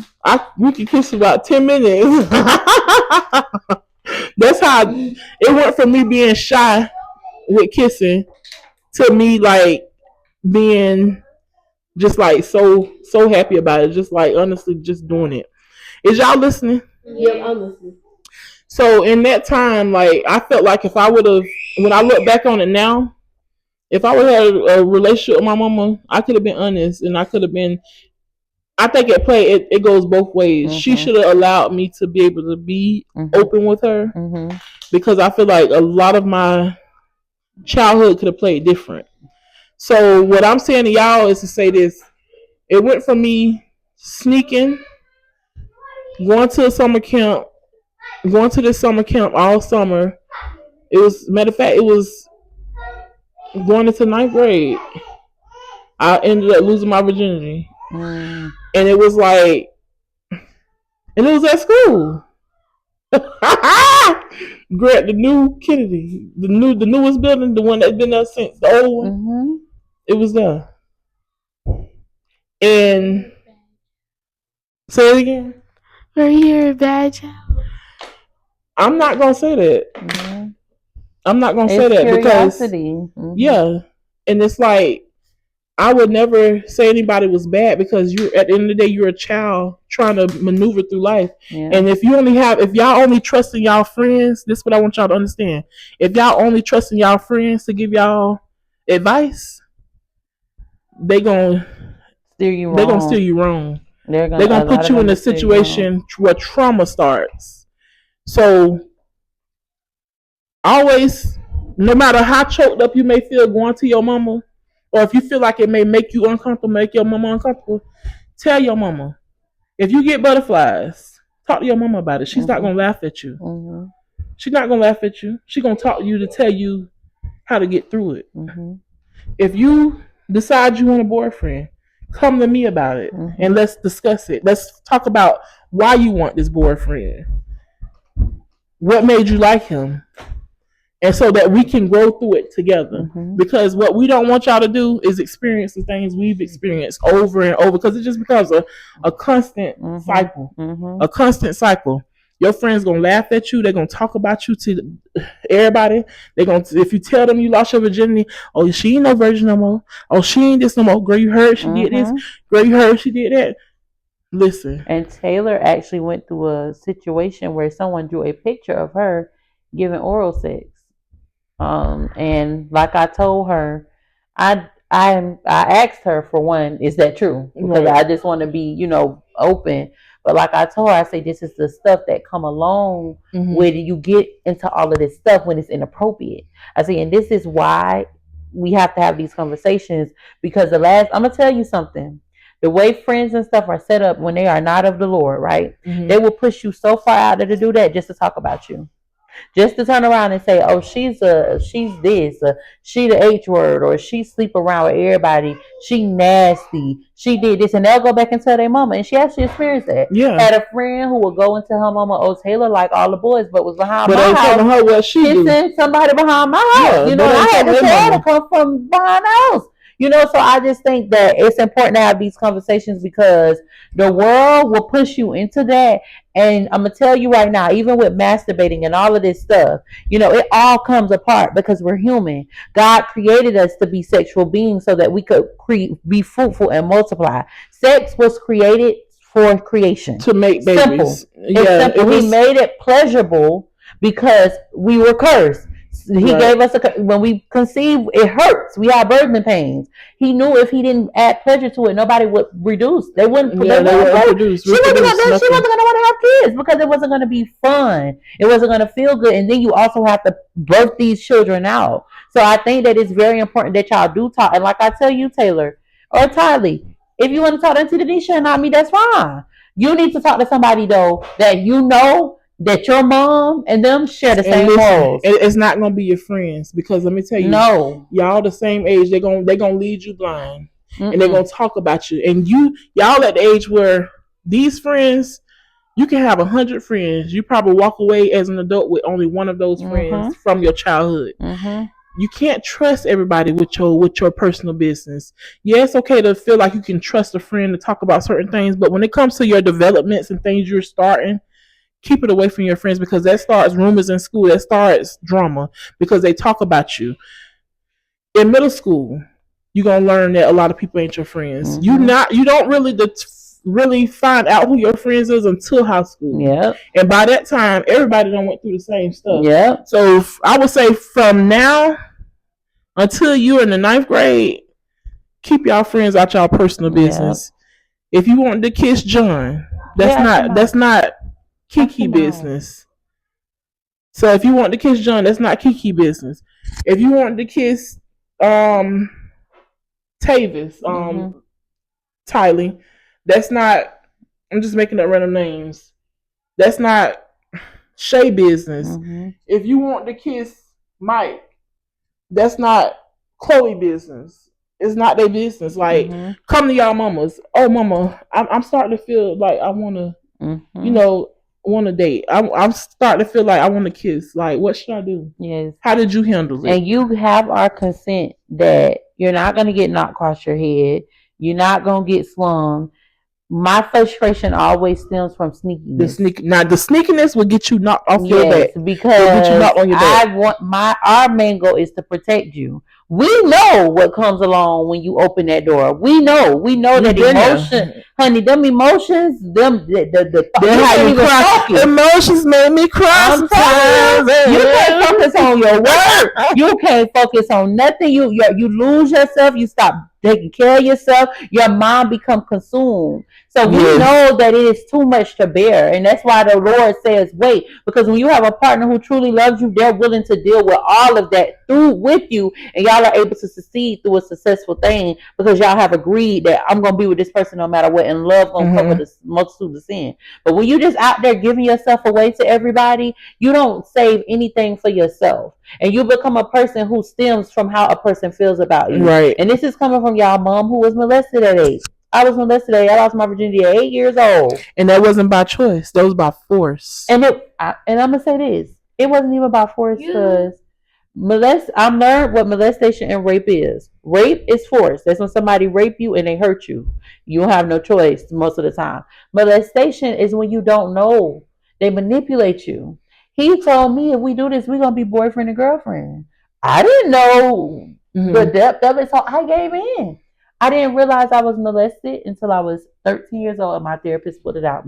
We could kiss for about 10 minutes. That's how it went from me being shy with kissing to me like being just like so happy about it. Just like honestly just doing it. Is y'all listening? Yeah, I'm listening. So in that time, like I felt like if I would have, when I look back on it now, if I would have had a relationship with my mama, I could have been honest and I could have been. I think it goes both ways. Mm-hmm. She should have allowed me to be able to be open with her because I feel like a lot of my childhood could have played different. So what I'm saying to y'all is to say this. It went from me sneaking, going to this summer camp all summer. It was, matter of fact, it was going into 9th grade. I ended up losing my virginity. And it was like, and it was at school. Grant, the new Kennedy, the newest building, the one that's been there since the old one. Mm-hmm. It was there. And say it again. Are you a bad child? I'm not gonna say that. Mm-hmm. I'm not gonna say that curiosity. Because yeah, and it's like I would never say anybody was bad because you're at the end of the day you're a child trying to maneuver through life. Yeah. And if y'all only trust in y'all friends, this is what I want y'all to understand. If y'all only trust in y'all friends to give y'all advice, they gonna steer you wrong. They're gonna put you in a situation where trauma starts. So always, no matter how choked up you may feel going to your mama, or if you feel like it may make you uncomfortable, make your mama uncomfortable, tell your mama. If you get butterflies, Talk to your mama about it. She's not gonna laugh at you. Mm-hmm. She's not gonna laugh at you. She's gonna talk to you to tell you how to get through it. Mm-hmm. If you decide you want a boyfriend, come to me about it and let's discuss it. Let's talk about why you want this boyfriend. What made you like him? And so that we can grow through it together. Mm-hmm. Because what we don't want y'all to do is experience the things we've experienced over and over, because it just becomes a constant cycle. Mm-hmm. A constant cycle. Your friends gonna laugh at you. They're gonna talk about you to everybody. They're gonna, if you tell them you lost your virginity, oh, she ain't no virgin no more. Oh, she ain't this no more. Girl, you heard she did this. Girl, you heard she did that. Listen. And Taylor actually went through a situation where someone drew a picture of her giving oral sex. And like I told her, I asked her, for one, is that true? Because I just want to be, open. But like I told her, I say this is the stuff that come along when you get into all of this stuff when it's inappropriate. I say, and this is why we have to have these conversations, because I'm gonna tell you something. The way friends and stuff are set up when they are not of the Lord, right? Mm-hmm. They will push you so far out there to do that just to talk about you. Just to turn around and say, oh, she's this, she the H word, or she sleep around with everybody, she nasty, she did this, and they'll go back and tell their mama. And she actually experienced that. Yeah. Had a friend who would go into her mama, oh, Taylor like all the boys, but was behind my house. Her what she kissing somebody behind my house. Yeah, I had to tell her to come from behind the house. So I just think that it's important to have these conversations, because the world will push you into that. And I'm going to tell you right now, even with masturbating and all of this stuff, it all comes apart because we're human. God created us to be sexual beings so that we could be fruitful and multiply. Sex was created for creation. To make babies. Simple. Yeah, simple. He made it pleasurable because we were cursed. He gave us when we conceive, it hurts. We have birthing pains. He knew if he didn't add pleasure to it, nobody would reduce. They wouldn't produce. She wasn't going to want to have kids because it wasn't going to be fun. It wasn't going to feel good. And then you also have to birth these children out. So I think that it's very important that y'all do talk. And like I tell you, Taylor or Tylee, if you want to talk to Tanisha and not me, that's fine. You need to talk to somebody though that that your mom and them share the same morals. It's not gonna be your friends, because let me tell you, y'all the same age. They're gonna lead you blind, and they're gonna talk about you. And y'all at the age where these friends, you can have 100 friends. You probably walk away as an adult with only one of those friends from your childhood. You can't trust everybody with your personal business. Yeah, it's okay to feel like you can trust a friend to talk about certain things, but when it comes to your developments and things you're starting, keep it away from your friends, because that starts rumors in school. That starts drama because they talk about you. In middle school, you're gonna learn that a lot of people ain't your friends. You don't really find out who your friends is until high school. Yeah. And by that time, everybody done went through the same stuff. Yeah. So I would say from now until you're in the 9th grade, keep y'all friends out y'all personal business. If you want to kiss John, that's not Kiki business. So if you want to kiss John, that's not Kiki business. If you want to kiss Tavis, Tylee, that's not, I'm just making up random names. That's not Shay business. If you want to kiss Mike, that's not Chloe business. It's not their business. Like, come to y'all mamas. Oh, mama, I'm starting to feel like I want to, want to date. I'm starting to feel like I want to kiss. Like, what should I do? Yes. How did you handle it? And you have our consent that you're not going to get knocked across your head. You're not going to get slung. My frustration always stems from sneakiness. The sneakiness will get you knocked off your back. Because our main goal is to protect you. We know what comes along when you open that door. We know that emotion, honey. Them emotions, emotions made me cry. You can't focus on your work. You can't focus on nothing. You lose yourself. You stop taking care of yourself. Your mind become consumed. So So we know that it is too much to bear. And that's why the Lord says, wait, because when you have a partner who truly loves you, they're willing to deal with all of that through with you. And y'all are able to succeed through a successful thing because y'all have agreed that I'm going to be with this person no matter what. And love going to cover the multitude of sin. But when you just out there giving yourself away to everybody, you don't save anything for yourself. And you become a person who stems from how a person feels about you. Right. And this is coming from y'all mom who was molested at 8. I was molested at 8. I lost my virginity at 8 years old. And that wasn't by choice. That was by force. And I'm going to say this. It wasn't even by force because I learned what molestation and rape is. Rape is force. That's when somebody rape you and they hurt you. You don't have no choice most of the time. Molestation is when you don't know. They manipulate you. He told me if we do this, we're going to be boyfriend and girlfriend. I didn't know the depth of it, so I gave in. I didn't realize I was molested until I was 13 years old and my therapist put it out.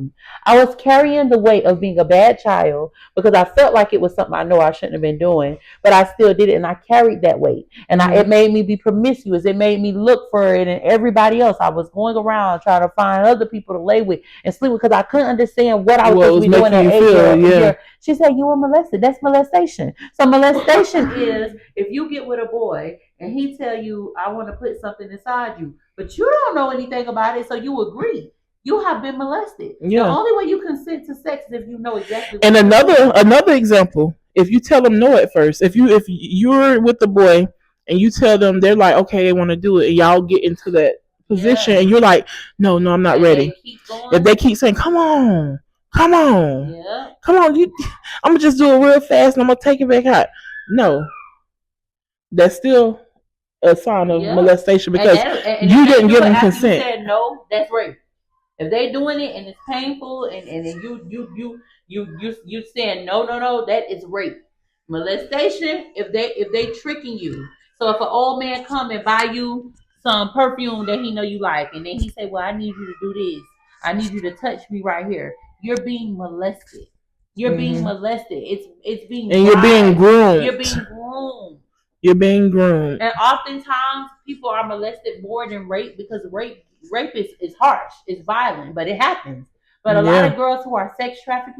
I was carrying the weight of being a bad child because I felt like it was something I know I shouldn't have been doing, but I still did it and I carried that weight. And it made me be promiscuous. It made me look for it and everybody else. I was going around trying to find other people to lay with and sleep with because I couldn't understand what I was supposed to be doing at 8 years. She said, you were molested. That's molestation. So molestation is if you get with a boy and he tell you, I want to put something inside you, but you don't know anything about it, so you agree. You have been molested. Yeah. The only way you consent to sex is if you know exactly what another example, if you tell them no at first, if you're with the boy and you tell them they're like, okay, they want to do it, and y'all get into that position and you're like, no, I'm not ready. If they keep saying, come on, come on, I'm gonna just do it real fast and I'm gonna take it back out. No. That's still a sign of molestation because you didn't give them consent. You said no, that's rape. If they doing it and it's painful and you saying no, that is rape. Molestation if they tricking you. So if an old man come and buy you some perfume that he know you like and then he say, well, I need you to do this. I need you to touch me right here. You're being molested. You're being molested. It's being and you're being groomed. You're being groomed. You're being groomed. And oftentimes people are molested more than rape because rape is harsh, it's violent, but it happens. But a lot of girls who are sex trafficked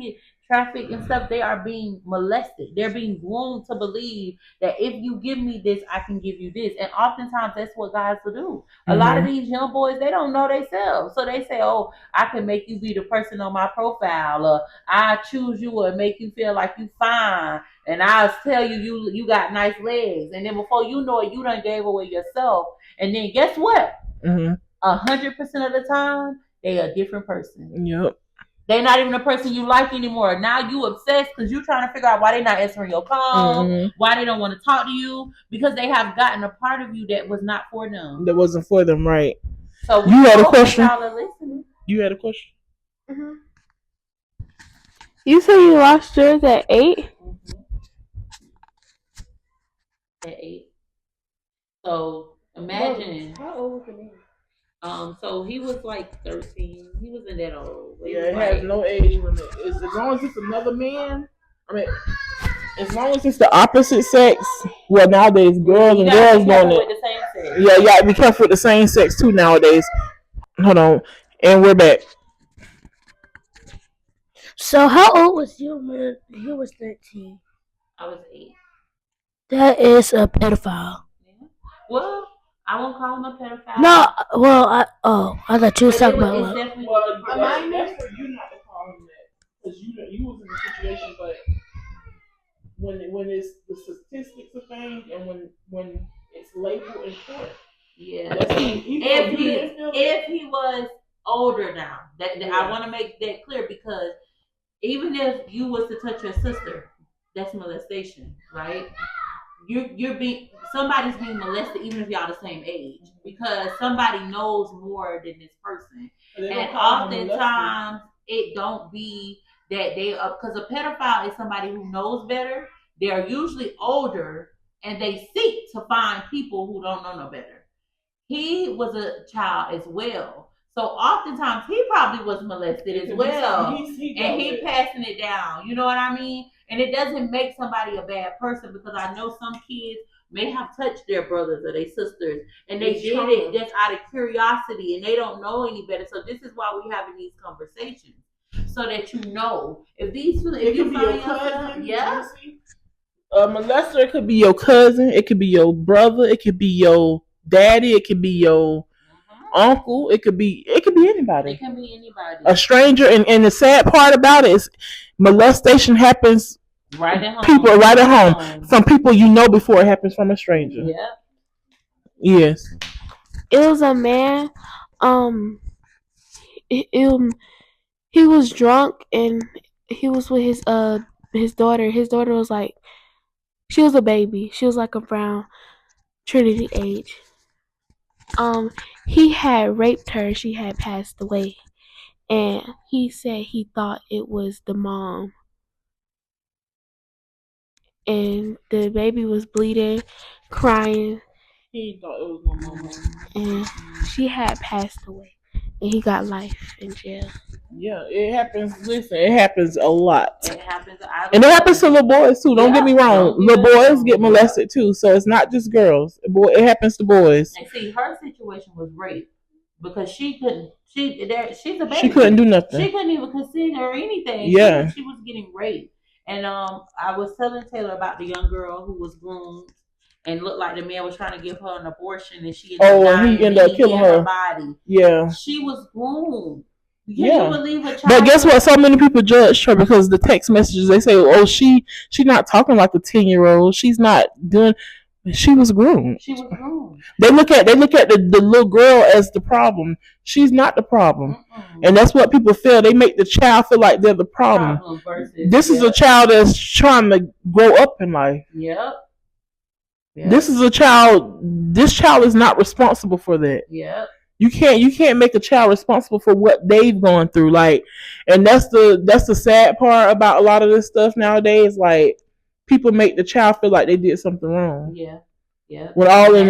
and stuff, they are being molested. They're being groomed to believe that if you give me this, I can give you this. And oftentimes that's what guys will do. A lot of these young boys, they don't know themselves. So they say, oh, I can make you be the person on my profile, or I choose you and make you feel like you fine. And I'll tell you got nice legs. And then before you know it, you done gave away yourself. And then guess what? 100% of the time, they a different person. Yep. They're not even a person you like anymore. Now you obsessed because you're trying to figure out why they're not answering your call, why they don't want to talk to you, because they have gotten a part of you that was not for them. That wasn't for them, right? So you had a question? You had a question? You said you lost yours at 8? At 8. So imagine. How old was the man? So he was like 13. He wasn't that old. It has no age limit. As long as it's another man. I mean, as long as it's the opposite sex. Well, nowadays, girls and girls doing it. The same sex. Yeah, you gotta be careful with the same sex too nowadays. Hold on, and we're back. So, how old was you when he was 13? I was 8. That is a pedophile. Yeah. Well, I won't call him a pedophile. No, well, I thought you was talking about. Well, that's for you not to call him that because you was in a situation, but when it's the statistics of things and when it's labeled in court. Yeah. If he was older now, I want to make that clear because even if you was to touch your sister, that's molestation, right? Somebody's being molested even if y'all the same age because somebody knows more than this person, and oftentimes it don't be that they because a pedophile is somebody who knows better. They are usually older and they seek to find people who don't know no better. He was a child as well. So oftentimes he probably was molested as well. And he passing it down. You know what I mean? And it doesn't make somebody a bad person because I know some kids may have touched their brothers or their sisters, and they did it just out of curiosity, and they don't know any better. So this is why we're having these conversations, so that you know if you find yourself, yeah. A molester could be your cousin, it could be your brother, it could be your daddy, it could be your uncle, it could be anybody. It can be anybody. A stranger, and the sad part about it is molestation happens right at home. People right at home. From people you know before it happens from a stranger. Yeah. Yes. It was a man. He was drunk and he was with his daughter. His daughter was like, she was a baby. She was like around Trinity age. He had raped her. She had passed away, and he said he thought it was the mom. And the baby was bleeding, crying. He thought it was my mama. And she had passed away. And he got life in jail. Yeah, it happens. Listen, it happens a lot. It happens. And it happens to little boys too. Don't get me wrong. Little boys get molested too. So it's not just girls. It happens to boys. And see, her situation was rape because she couldn't. She's a baby. She couldn't do nothing. She couldn't even consider anything. Yeah. She was getting raped. And I was telling Taylor about the young girl who was groomed and looked like the man was trying to give her an abortion, and she ended up killing her body. Yeah. She was groomed. Can you believe a child? But guess what? So many people judge her because the text messages, they say, "Oh, she's not talking like a 10-year-old. She's not doing." She was groomed. She was groomed. They look at the little girl as the problem. She's not the problem. And that's what people feel. They make the child feel like they're the problem. This is a child that's trying to grow up in life. Yep. This is a child. This child is not responsible for that. Yep. You can't make a child responsible for what they've gone through. Like, and that's the sad part about a lot of this stuff nowadays. Like, people make the child feel like they did something wrong. Yeah. Yeah. When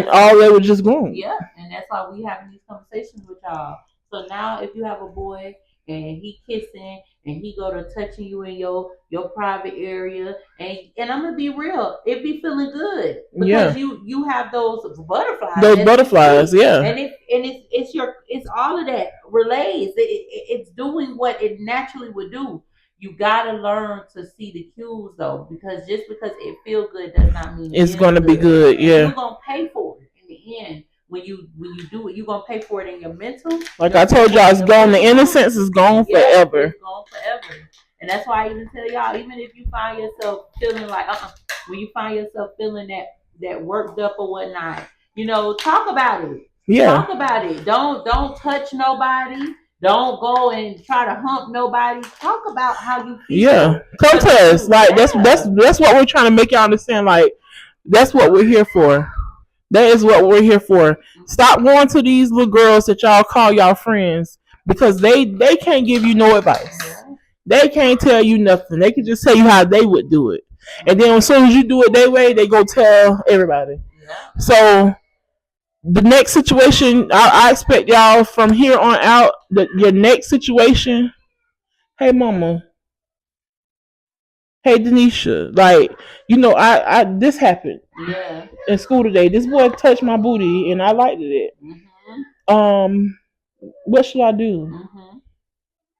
all they were just grown. Yeah, and that's why we having these conversations with y'all. So now, if you have a boy and he kissing and he go to touching you in your private area, and I'm gonna be real, it be feeling good because you have those butterflies. Those butterflies, yeah. And it's all of that relays. It's doing what it naturally would do. You gotta learn to see the cues though, because just because it feels good does not mean it's gonna be good. Yeah, you're gonna pay for it in the end. When you do it, you're gonna pay for it in your mental. Like I told y'all, it's gone. The innocence is gone forever. It's gone forever, and that's why I even tell y'all, even if you find yourself feeling like, when you find yourself feeling that worked up or whatnot, talk about it. Yeah, talk about it. Don't touch nobody. Don't go and try to hump nobody. Talk about how you feel. Yeah, come to us. Like that's what we're trying to make y'all understand. Like that's what we're here for. That is what we're here for. Stop going to these little girls that y'all call y'all friends because they can't give you no advice. They can't tell you nothing. They can just tell you how they would do it. And then as soon as you do it their way, they go tell everybody. So the next situation, I expect y'all from here on out, your next situation, hey mama, hey Denisha, like, I this happened in school today. This boy touched my booty and I liked it. What should I do?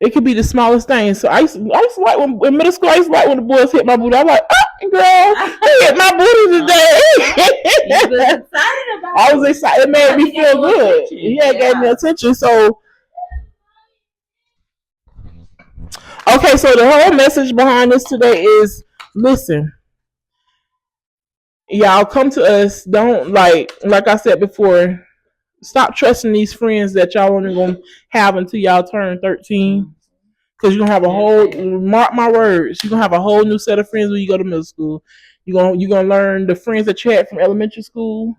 It could be the smallest thing. So I used to like when in middle school, I used to like when the boys hit my booty. I'm like, girl, they hit my booty today. You was excited about I was excited. It made me feel good. It gave me attention. So, okay, so the whole message behind this today is, listen, y'all come to us. Don't like I said before, stop trusting these friends that y'all only gonna have until y'all turn 13. Because you're gonna have a whole, mark my words, you're gonna have a whole new set of friends when you go to middle school. You're gonna learn the friends that you had from elementary school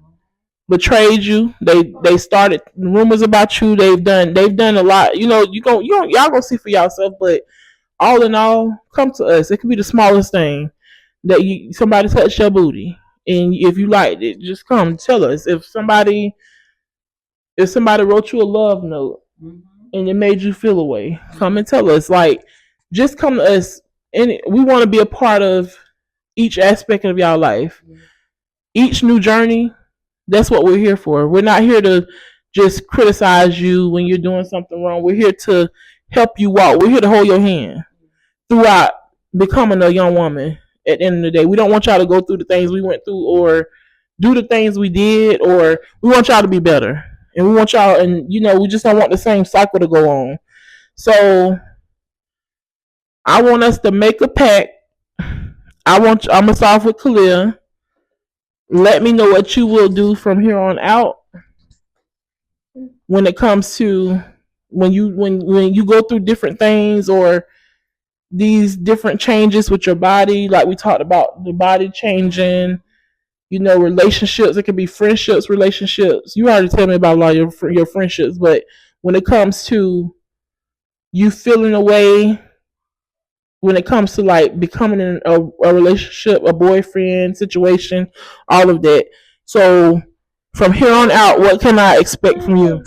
betrayed you. They started rumors about you. They've done a lot. Y'all gonna see for yourself. But all in all, come to us. It could be the smallest thing that somebody touched your booty, and if you liked it, just come tell us. If somebody wrote you a love note and it made you feel away, come and tell us. Like, just come to us, and we want to be a part of each aspect of y'all life. each new journey, that's what we're here for. We're not here to just criticize you when you're doing something wrong. We're here to help you walk. We're here to hold your hand throughout becoming a young woman. At the end of the day, we don't want y'all to go through the things we went through or do the things we did, or we want y'all to be better. And we want y'all, and we just don't want the same cycle to go on. So I want us to make a pact. I'm gonna start off with Kalia. Let me know what you will do from here on out when it comes to when you go through different things or these different changes with your body, like we talked about the body changing, relationships. It could be friendships, relationships. You already told me about a lot of your friendships, but when it comes to you feeling away, when it comes to like becoming in a relationship, a boyfriend situation, all of that. So from here on out, what can I expect from you?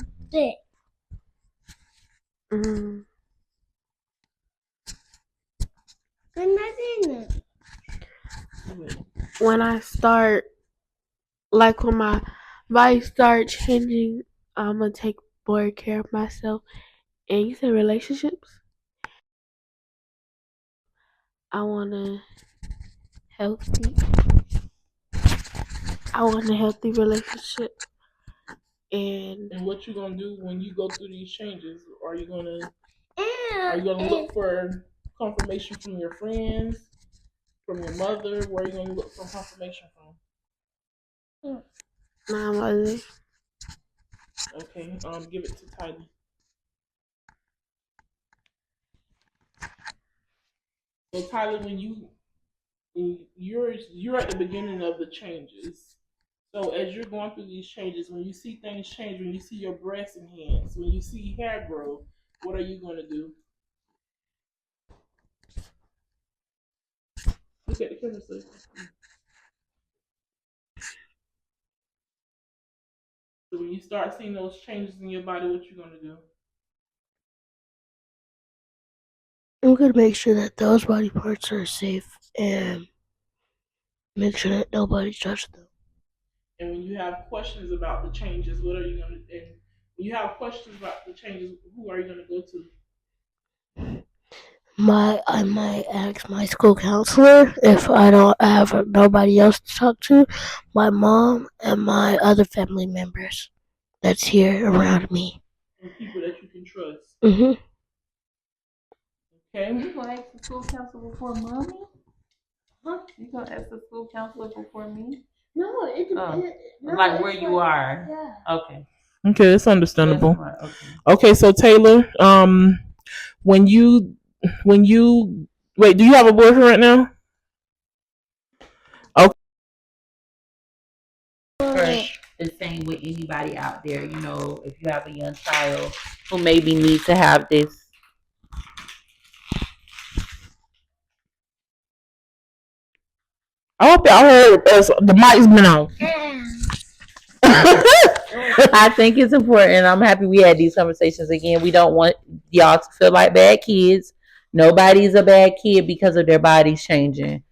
When I start, like when my body start changing, I'm gonna take more care of myself. And you said relationships? I want a healthy relationship. And what you gonna do when you go through these changes? Are you gonna look for confirmation from your friends, from your mother? Where are you gonna look for confirmation from? my mother. Okay. Give it to Tyler. So Tyler, when you're at the beginning of the changes. So as you're going through these changes, when you see things change, when you see your breasts enhance, when you see hair grow, what are you going to do? Look at the camera, sir. So when you start seeing those changes in your body, what you going to do? I'm gonna make sure that those body parts are safe and make sure that nobody touches them. And when you have questions about the changes, what are you going to? And when you have questions about the changes, who are you going to go to? I might ask my school counselor if I don't have nobody else to talk to, my mom and my other family members that's here around me. And people that you can trust. Mhm. Okay. You gonna ask the school counselor before mommy? Huh? You gonna ask the school counselor before me? No, like where you are. Yeah. Okay. Okay, it's understandable. Okay, so Taylor, when you wait, do you have a boyfriend right now? Okay. The same with anybody out there, if you have a young child who maybe needs to have this. I hope y'all heard the mic's been on. I think it's important. I'm happy we had these conversations again. We don't want y'all to feel like bad kids. Nobody's a bad kid because of their bodies changing.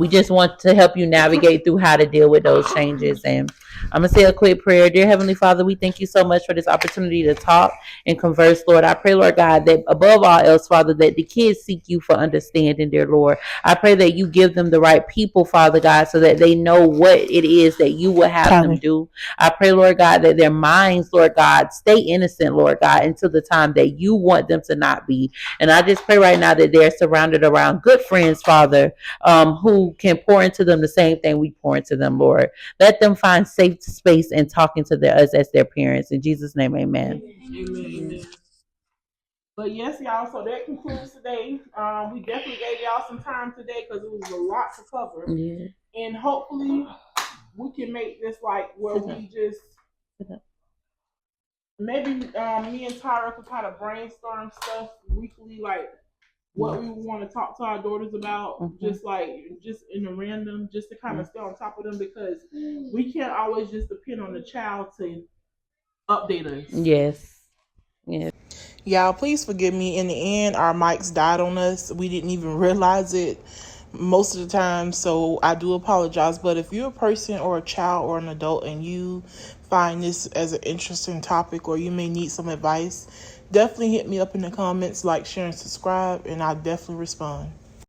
We just want to help you navigate through how to deal with those changes. And I'm going to say a quick prayer. Dear Heavenly Father, we thank you so much for this opportunity to talk and converse, Lord. I pray, Lord God, that above all else, Father, that the kids seek you for understanding, dear Lord. I pray that you give them the right people, Father God, so that they know what it is that you will have them do. I pray, Lord God, that their minds, Lord God, stay innocent, Lord God, until the time that you want them to not be. And I just pray right now that they're surrounded around good friends, Father, who can pour into them the same thing we pour into them, Lord. Let them find safe space in talking to us as their parents. In Jesus' name, amen. Amen. But yes, y'all, so that concludes today. We definitely gave y'all some time today because it was a lot to cover. Yeah. And hopefully we can make this like where we just maybe me and Tyra could kind of brainstorm stuff weekly, like what we want to talk to our daughters about, just in a random, just to kind of stay on top of them, because we can't always just depend on the child to update us. Yes. Yes. Y'all, please forgive me. In the end, our mics died on us. We didn't even realize it. most of the time, so I do apologize. But if you're a person or a child or an adult and you find this as an interesting topic, or you may need some advice, definitely hit me up in the comments, like, share, and subscribe, and I'll definitely respond.